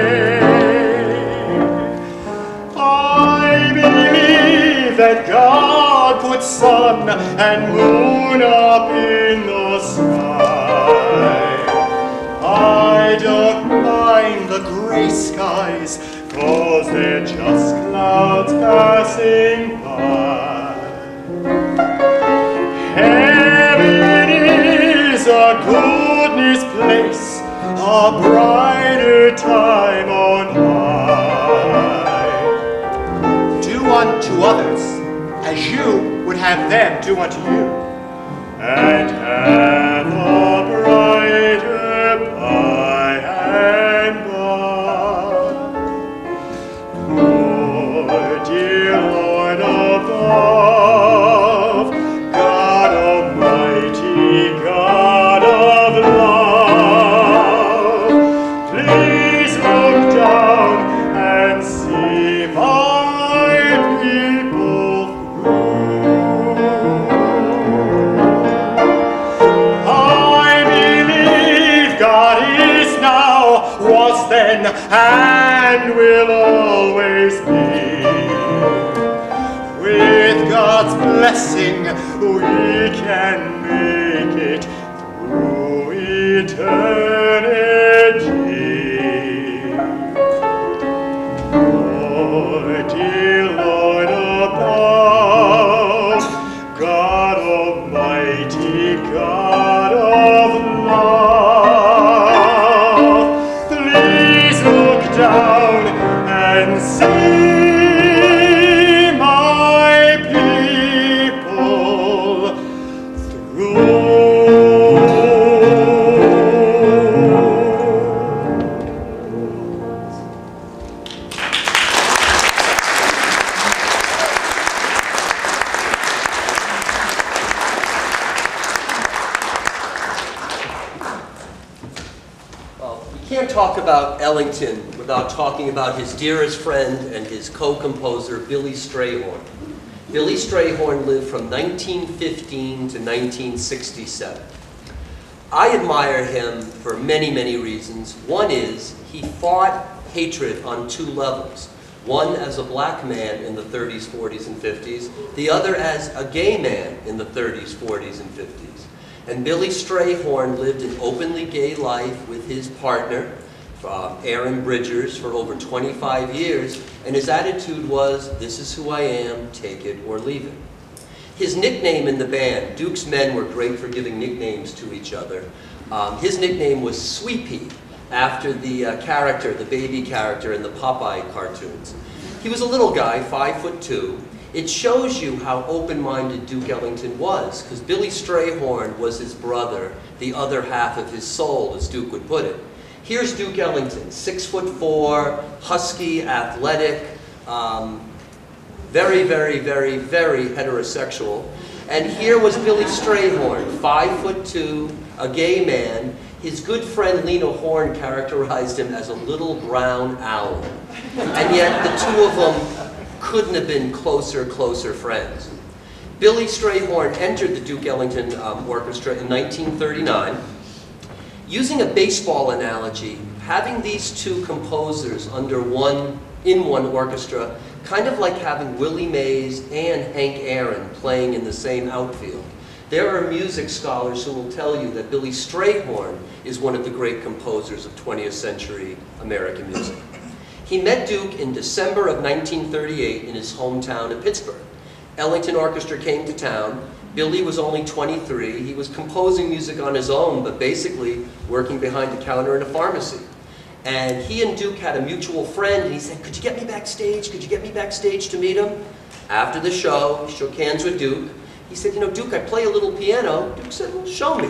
I believe that God put sun and moon up in the sky. I don't mind the gray skies, 'cause they're just clouds passing by. Heaven is a goodness place, a brighter time on high. Do unto others as you would have them do unto you. And have a brighter by and by. Oh, dear Lord above, God Almighty, God of love, please look down and see my people through. I believe God is now, was then, and will always be. With God's blessing, we can make it through eternity. Oh, dear Lord above, God Almighty, God of love, please look down and see my people through. Well, we can't talk about Ellington without talking about his dearest friend and his co-composer, Billy Strayhorn. Billy Strayhorn lived from 1915 to 1967. I admire him for many, many reasons. One is he fought hatred on two levels. One as a black man in the 30s, 40s, and 50s. The other as a gay man in the 30s, 40s, and 50s. And Billy Strayhorn lived an openly gay life with his partner, Aaron Bridgers, for over 25 years, and his attitude was, this is who I am, take it or leave it. His nickname in the band, Duke's men were great for giving nicknames to each other. His nickname was Sweet Pea, after the character, the baby character in the Popeye cartoons. He was a little guy, 5'2". It shows you how open-minded Duke Ellington was, because Billy Strayhorn was his brother, the other half of his soul, as Duke would put it. Here's Duke Ellington, 6'4", husky, athletic, very, very, very, very heterosexual. And here was Billy Strayhorn, 5'2", a gay man. His good friend Lena Horne characterized him as a little brown owl. And yet the two of them couldn't have been closer friends. Billy Strayhorn entered the Duke Ellington Orchestra in 1939. Using a baseball analogy, having these two composers in one orchestra, kind of like having Willie Mays and Hank Aaron playing in the same outfield. There are music scholars who will tell you that Billy Strayhorn is one of the great composers of 20th century American music. He met Duke in December of 1938 in his hometown of Pittsburgh. Ellington Orchestra came to town. Billy was only 23. He was composing music on his own, but basically working behind the counter in a pharmacy. And he and Duke had a mutual friend, and he said, "Could you get me backstage? Could you get me backstage to meet him?" After the show, he shook hands with Duke. He said, "You know, Duke, I play a little piano." Duke said, "Well, show me."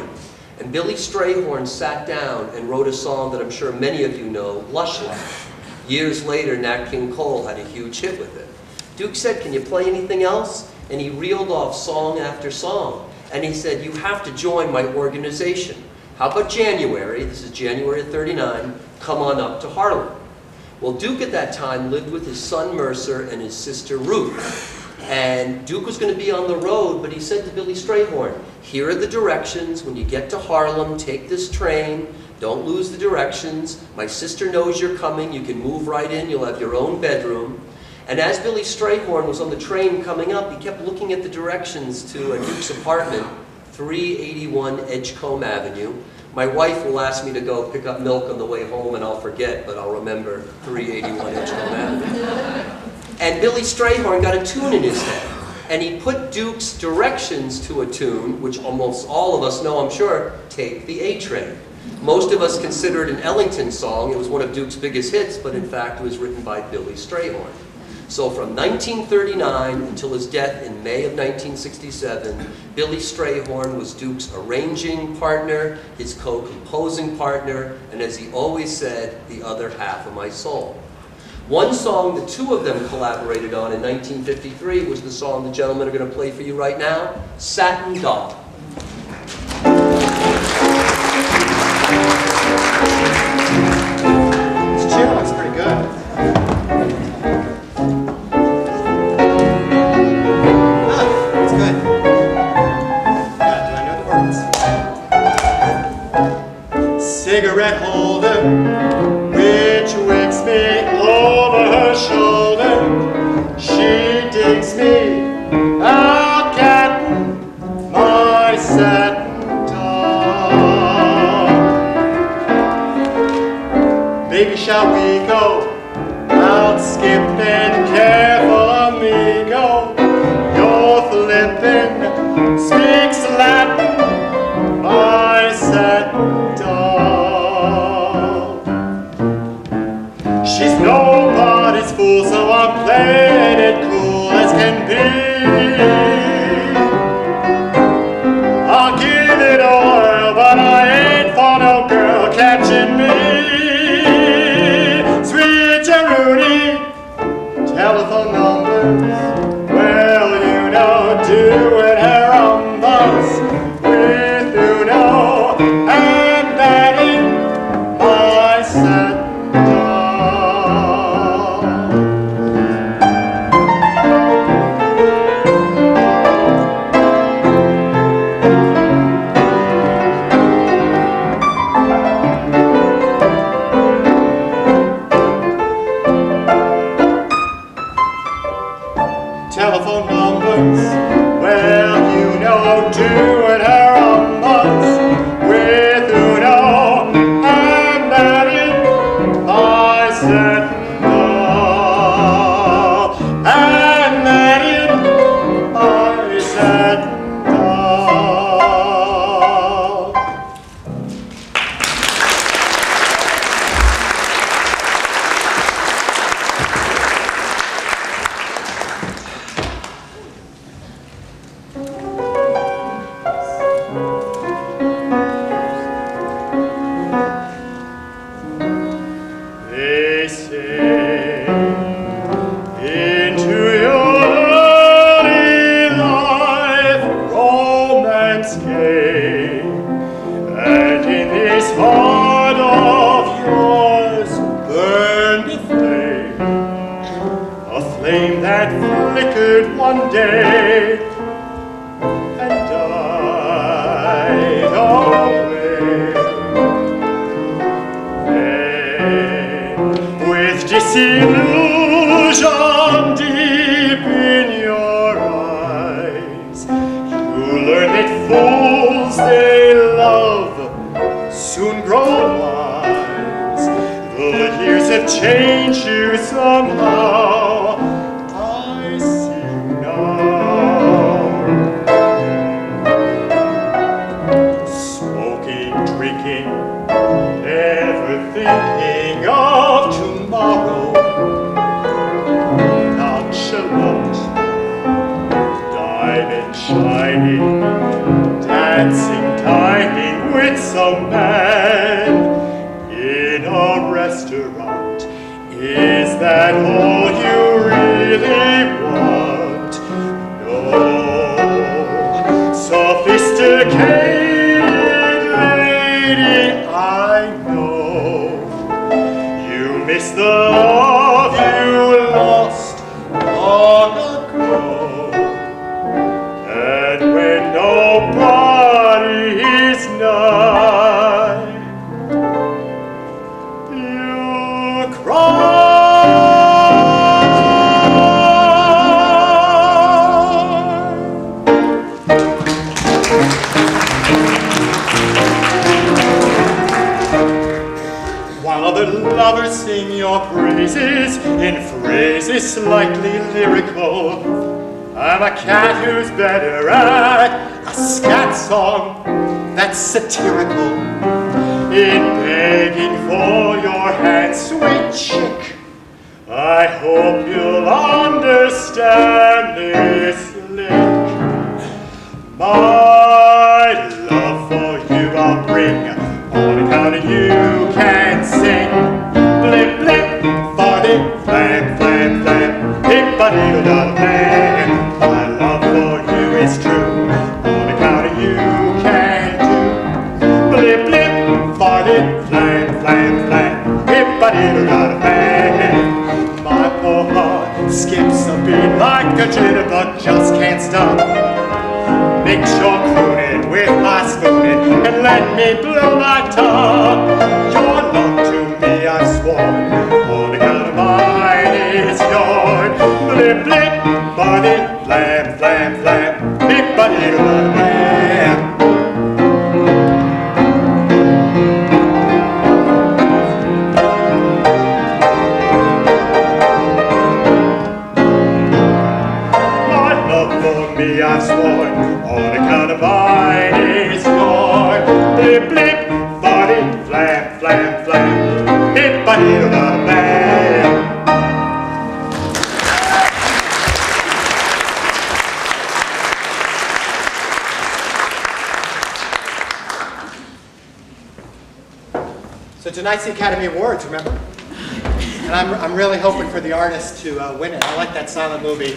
And Billy Strayhorn sat down and wrote a song that I'm sure many of you know, "Lush Life." Years later, Nat King Cole had a huge hit with it. Duke said, "Can you play anything else?" And he reeled off song after song. And he said, "You have to join my organization. How about January?" This is January of '39. "Come on up to Harlem." Well, Duke at that time lived with his son Mercer and his sister Ruth. And Duke was going to be on the road, but he said to Billy Strayhorn, "Here are the directions. When you get to Harlem, take this train. Don't lose the directions. My sister knows you're coming. You can move right in. You'll have your own bedroom." And as Billy Strayhorn was on the train coming up, he kept looking at the directions to Duke's apartment, 381 Edgecombe Avenue. My wife will ask me to go pick up milk on the way home, and I'll forget, but I'll remember 381 Edgecombe Avenue. And Billy Strayhorn got a tune in his head, and he put Duke's directions to a tune, which almost all of us know, I'm sure, "Take the A Train." Most of us consider it an Ellington song. It was one of Duke's biggest hits, but in fact it was written by Billy Strayhorn. So from 1939 until his death in May of 1967, Billy Strayhorn was Duke's arranging partner, his co-composing partner, and as he always said, the other half of my soul. One song the two of them collaborated on in 1953 was the song the gentlemen are going to play for you right now, "Satin Doll." This tune looks pretty good. That's good. Yeah, do I know the words? Cigarette holder, which wicks me over her shoulder. She digs me out, cattin', my satin doll. Baby, shall we go out skipping? Careful, amigo. Your flippin' speaks Latin, my satin doll. She's nobody's fool, so I'm playing it cool as can be. I'll give it oil, but I ain't for no girl catching me. Switcheroonie, telephone numbers, well, you know, doing her umbus with Uno and batting my satin doll. Telephone numbers, well, you know, doing her umbus with Uno and batting my satin doll, and batting my satin doll. They say into your early life romance came, and in this heart of yours burned a flame that flickered one day and died away. With disillusion deep in your eyes, you learn that fools they love soon grow wise. The The years have changed you somehow. I see now. Smoking, drinking, never thinking of tomorrow. Nonchalant, diamond shining, dancing, dining with some man in a restaurant. Is that all you really want? No. Sophisticated lady, I know you miss the love you lost long ago. And when nobody is nigh, you cry. While other lovers sing your praises in phrases slightly lyrical, I'm a cat who's better at a scat song that's satirical. In begging for your hand, sweet chick, I hope you'll understand this lick. My love for you I'll bring, on account of you can sing. Blip, blip, farty, flam, flam, flam, hip-a-dee-da-da-bang. My love for you is true, on account of you can do. Blip, blip, farty, flam, flam, flam, hip-a-dee-da-da-bang. My poor heart skips a beat like a jitterbug, just can't stop. Mix your crooning with my spooning and let me blow my top. Your love to me I've sworn, on account of mine is yours. Blip, blip, body, flam, flam, flam, bip-a-dee-da-da-bam. My love for me I've sworn, on account of mine is yours. Blip, blip, body, flam, flam, flam, bip-a-dee-da-da-bam. So tonight's the Academy Awards, remember? And I'm really hoping for the artist to win it. I like that silent movie,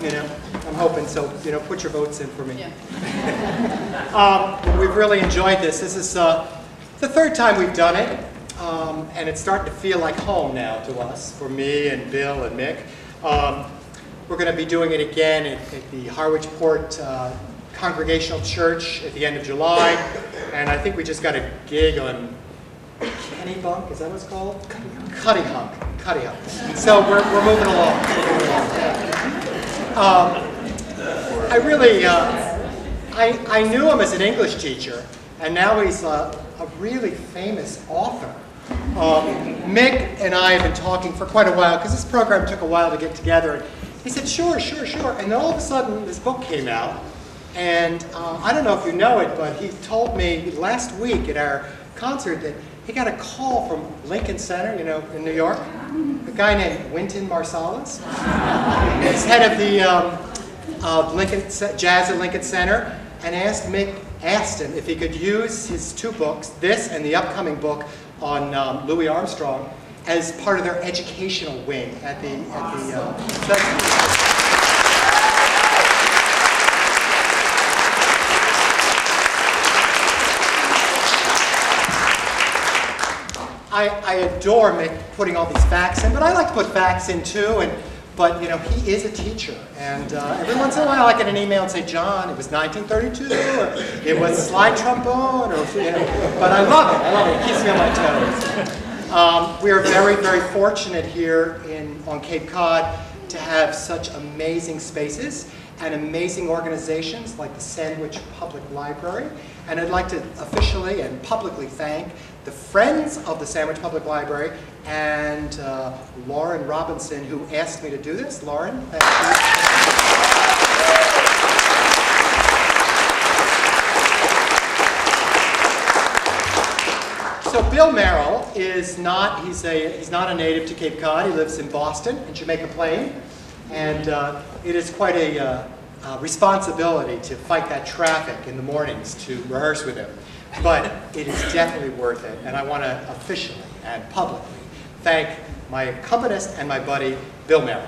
you know. I'm hoping, so, you know, put your votes in for me. Yeah. We've really enjoyed this. This is the third time we've done it, and it's starting to feel like home now to us, for me and Bill and Mick. We're going to be doing it again at the Harwichport Congregational Church at the end of July, and I think we just got a gig on Kennybunk, is that what it's called? Cuddyhunk. So we're moving along. I really, I knew him as an English teacher, and now he's a really famous author. Mick and I have been talking for quite a while, because this program took a while to get together. And he said, sure. And then all of a sudden, this book came out, and I don't know if you know it, but he told me last week at our concert that he got a call from Lincoln Center, you know, in New York, a guy named Wynton Marsalis. He's head of the Lincoln Jazz at Lincoln Center, and asked him if he could use his two books, this and the upcoming book on Louis Armstrong, as part of their educational wing at the I adore Mick putting all these facts in, but I like to put facts in too. But you know, he is a teacher, and every once in a while I get an email and say, John, it was 1932, or it was slide trombone, or you know. But I love it. It keeps me on my toes. We are very, very fortunate here on Cape Cod to have such amazing spaces and amazing organizations like the Sandwich Public Library And I'd like to officially and publicly thank the Friends of the Sandwich Public Library and Lauren Robinson, who asked me to do this. Lauren, thank you. So Bill Merrill is not, he's not a native to Cape Cod. He lives in Boston, in Jamaica Plain. And it is quite a responsibility to fight that traffic in the mornings to rehearse with him. But it is definitely worth it. And I want to officially and publicly thank my accompanist and my buddy, Bill Merrill.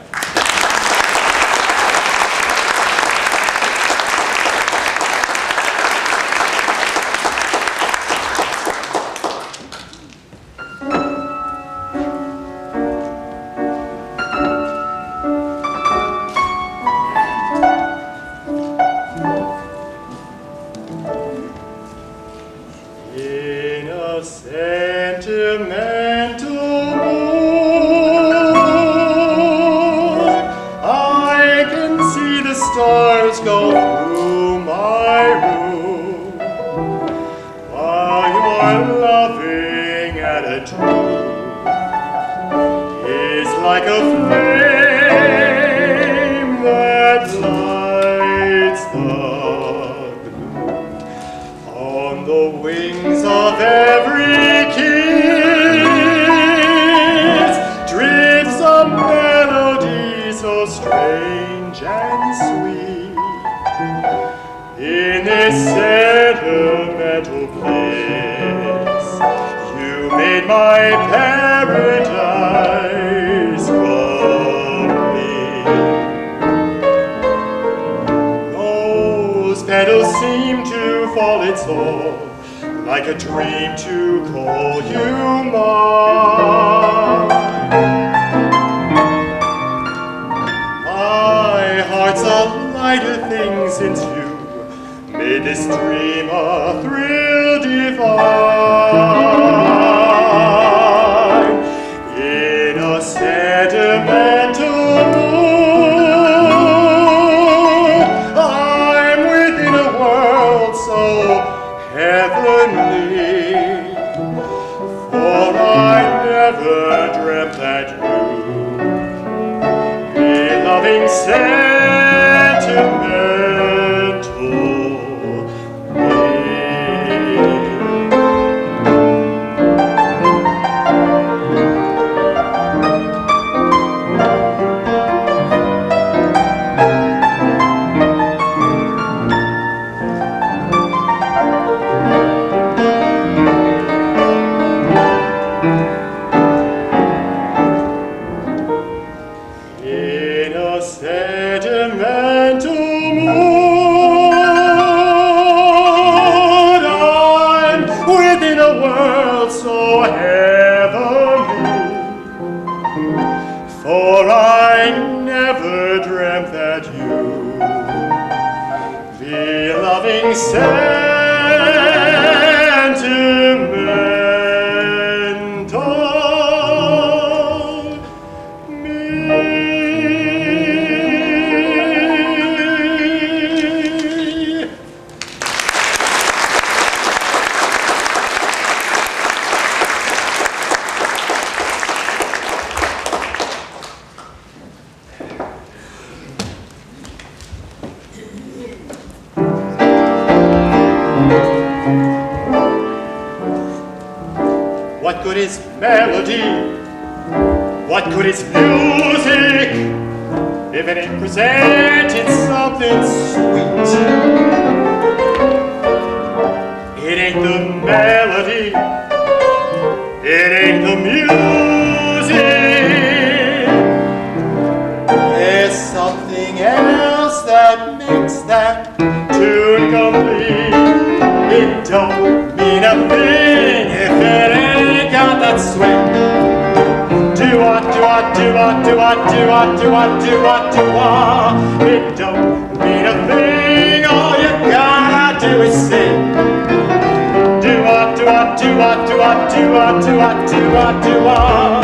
Like a dream to call you mine. My heart's a lighter thing since you made this dream a thrill divine. In a sentimental mood, I'm within a world so heavenly, for I never dreamt that you'd be loving sentimental me. What good is melody? What good is music if it ain't presenting something sweet? It ain't the melody, it ain't the music. There's something else that makes that tune complete. It don't mean a thing if it ain't got that swing. Do-what, do-what, do-what, do-what, do-what, do-what, do-what, do-what. It don't mean a thing, all you gotta do is sing. Do-what, do-what, do-what, do-what, do-what, do-what, do-what, do-what.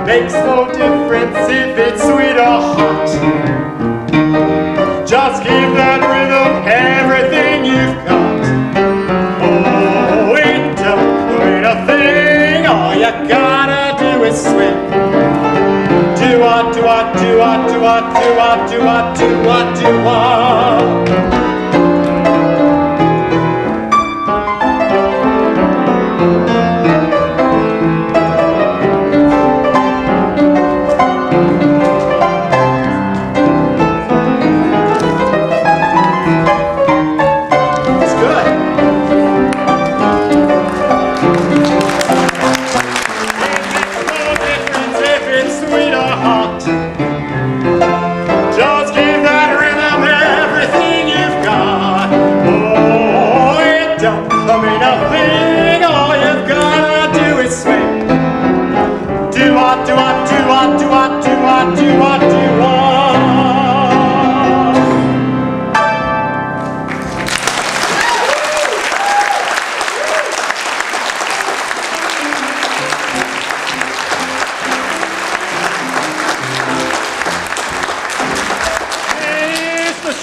Makes no difference if it's sweet or hot. Just give that rhythm everything you've got. do-wah, do-wah, do-wah.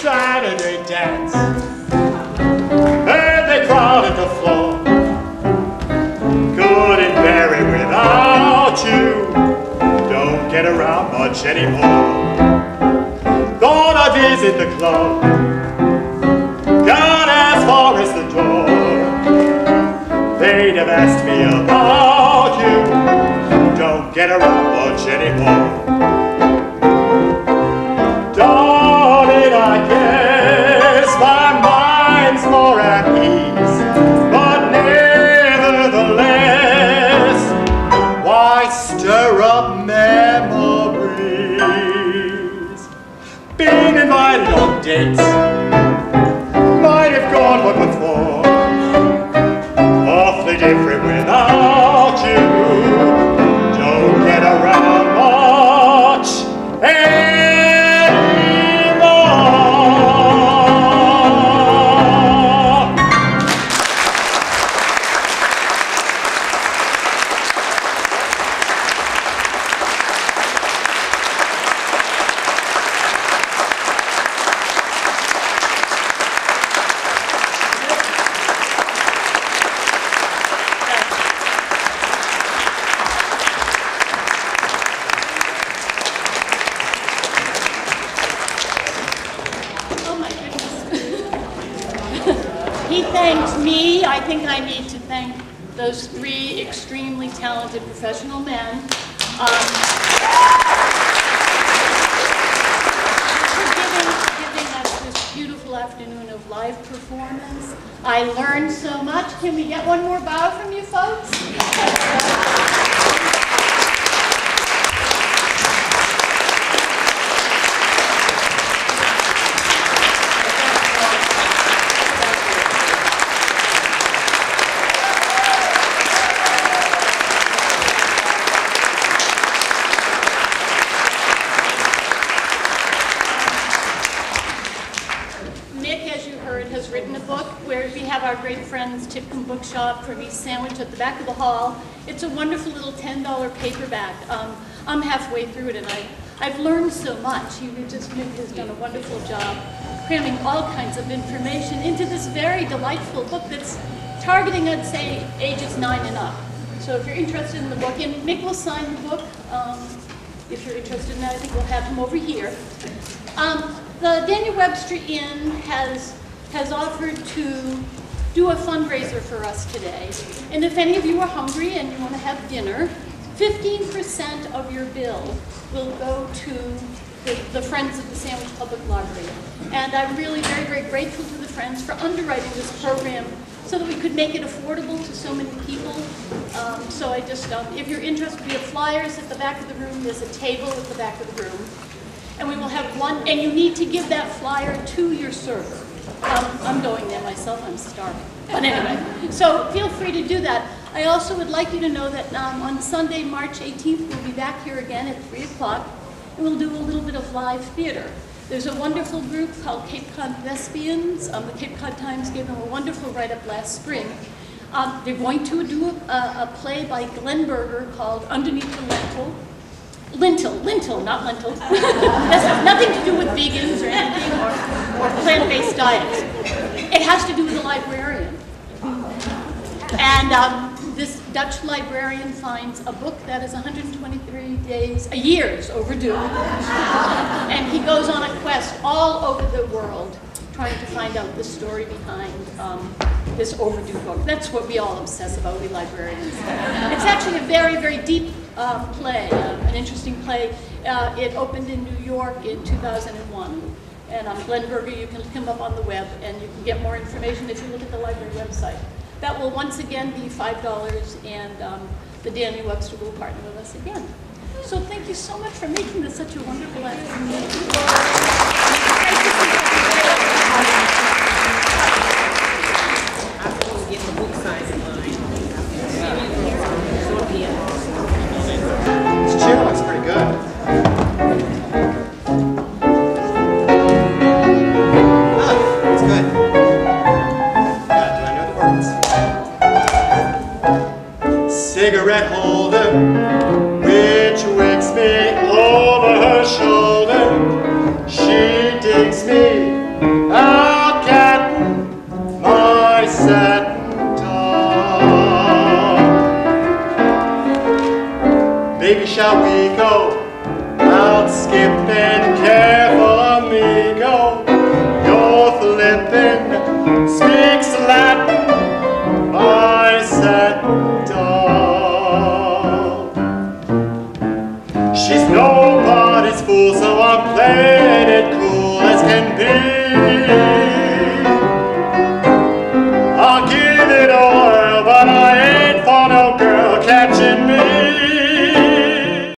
Saturday dance, and they crowded the floor. Couldn't bear it without you. Don't get around much anymore. Thought I'd visit the club. Got as far as the door. They'd have asked me about you. Don't get around much anymore. I guess my mind's more at ease, but nevertheless, why stir up memories? Being invited on dates might have gone one before, awfully different without you. Don't get around much. I think I need to thank those three extremely talented professional men for giving us this beautiful afternoon of live performance. I learned so much. Can we get one more bow from you folks? Our great friends Tipton Bookshop from East Sandwich at the back of the hall. It's a wonderful little $10 paperback. I'm halfway through it and I've learned so much. Mick has done a wonderful job cramming all kinds of information into this very delightful book that's targeting, I'd say, ages 9 and up. So if you're interested in the book, and Mick will sign the book. If you're interested in that, I think we'll have him over here. The Daniel Webster Inn has offered to do a fundraiser for us today. And if any of you are hungry and you want to have dinner, 15% of your bill will go to the Friends of the Sandwich Public Library. And I'm really very, very grateful to the Friends for underwriting this program so that we could make it affordable to so many people. So I just, if you're interested, we have flyers at the back of the room. There's a table at the back of the room. And we will have one, and you need to give that flyer to your server. I'm going there myself, I'm starving. But anyway, so feel free to do that. I also would like you to know that on Sunday, March 18th, we'll be back here again at 3 o'clock, and we'll do a little bit of live theater. There's a wonderful group called Cape Cod Thespians. The Cape Cod Times gave them a wonderful write-up last spring. They're going to do a play by Glenn Berger called Underneath the Lintel, not lentil. This has nothing to do with vegans or anything or plant-based diets. It has to do with a librarian. And This Dutch librarian finds a book that is 123 years overdue, and he goes on a quest all over the world trying to find out the story behind this overdue book. That's what we all obsess about, we librarians. It's actually a very, very deep play, an interesting play. It opened in New York in 2001. And Glenn Berger, you can look him up on the web, and you can get more information if you look at the library website. That will once again be $5, and the Daniel Webster will partner with us again. So thank you so much for making this such a wonderful afternoon. I'm going to get the book signing line. This chair looks pretty good. That's good. Yeah, do I know the words? Cigarette holder, which wicks me over her shoulder. She digs me out, cattin', my satin top. Baby, shall we go out skipping? Careful, amigo. Your flippin' speaks Latin, my satin doll. She's nobody's fool, so I'm playing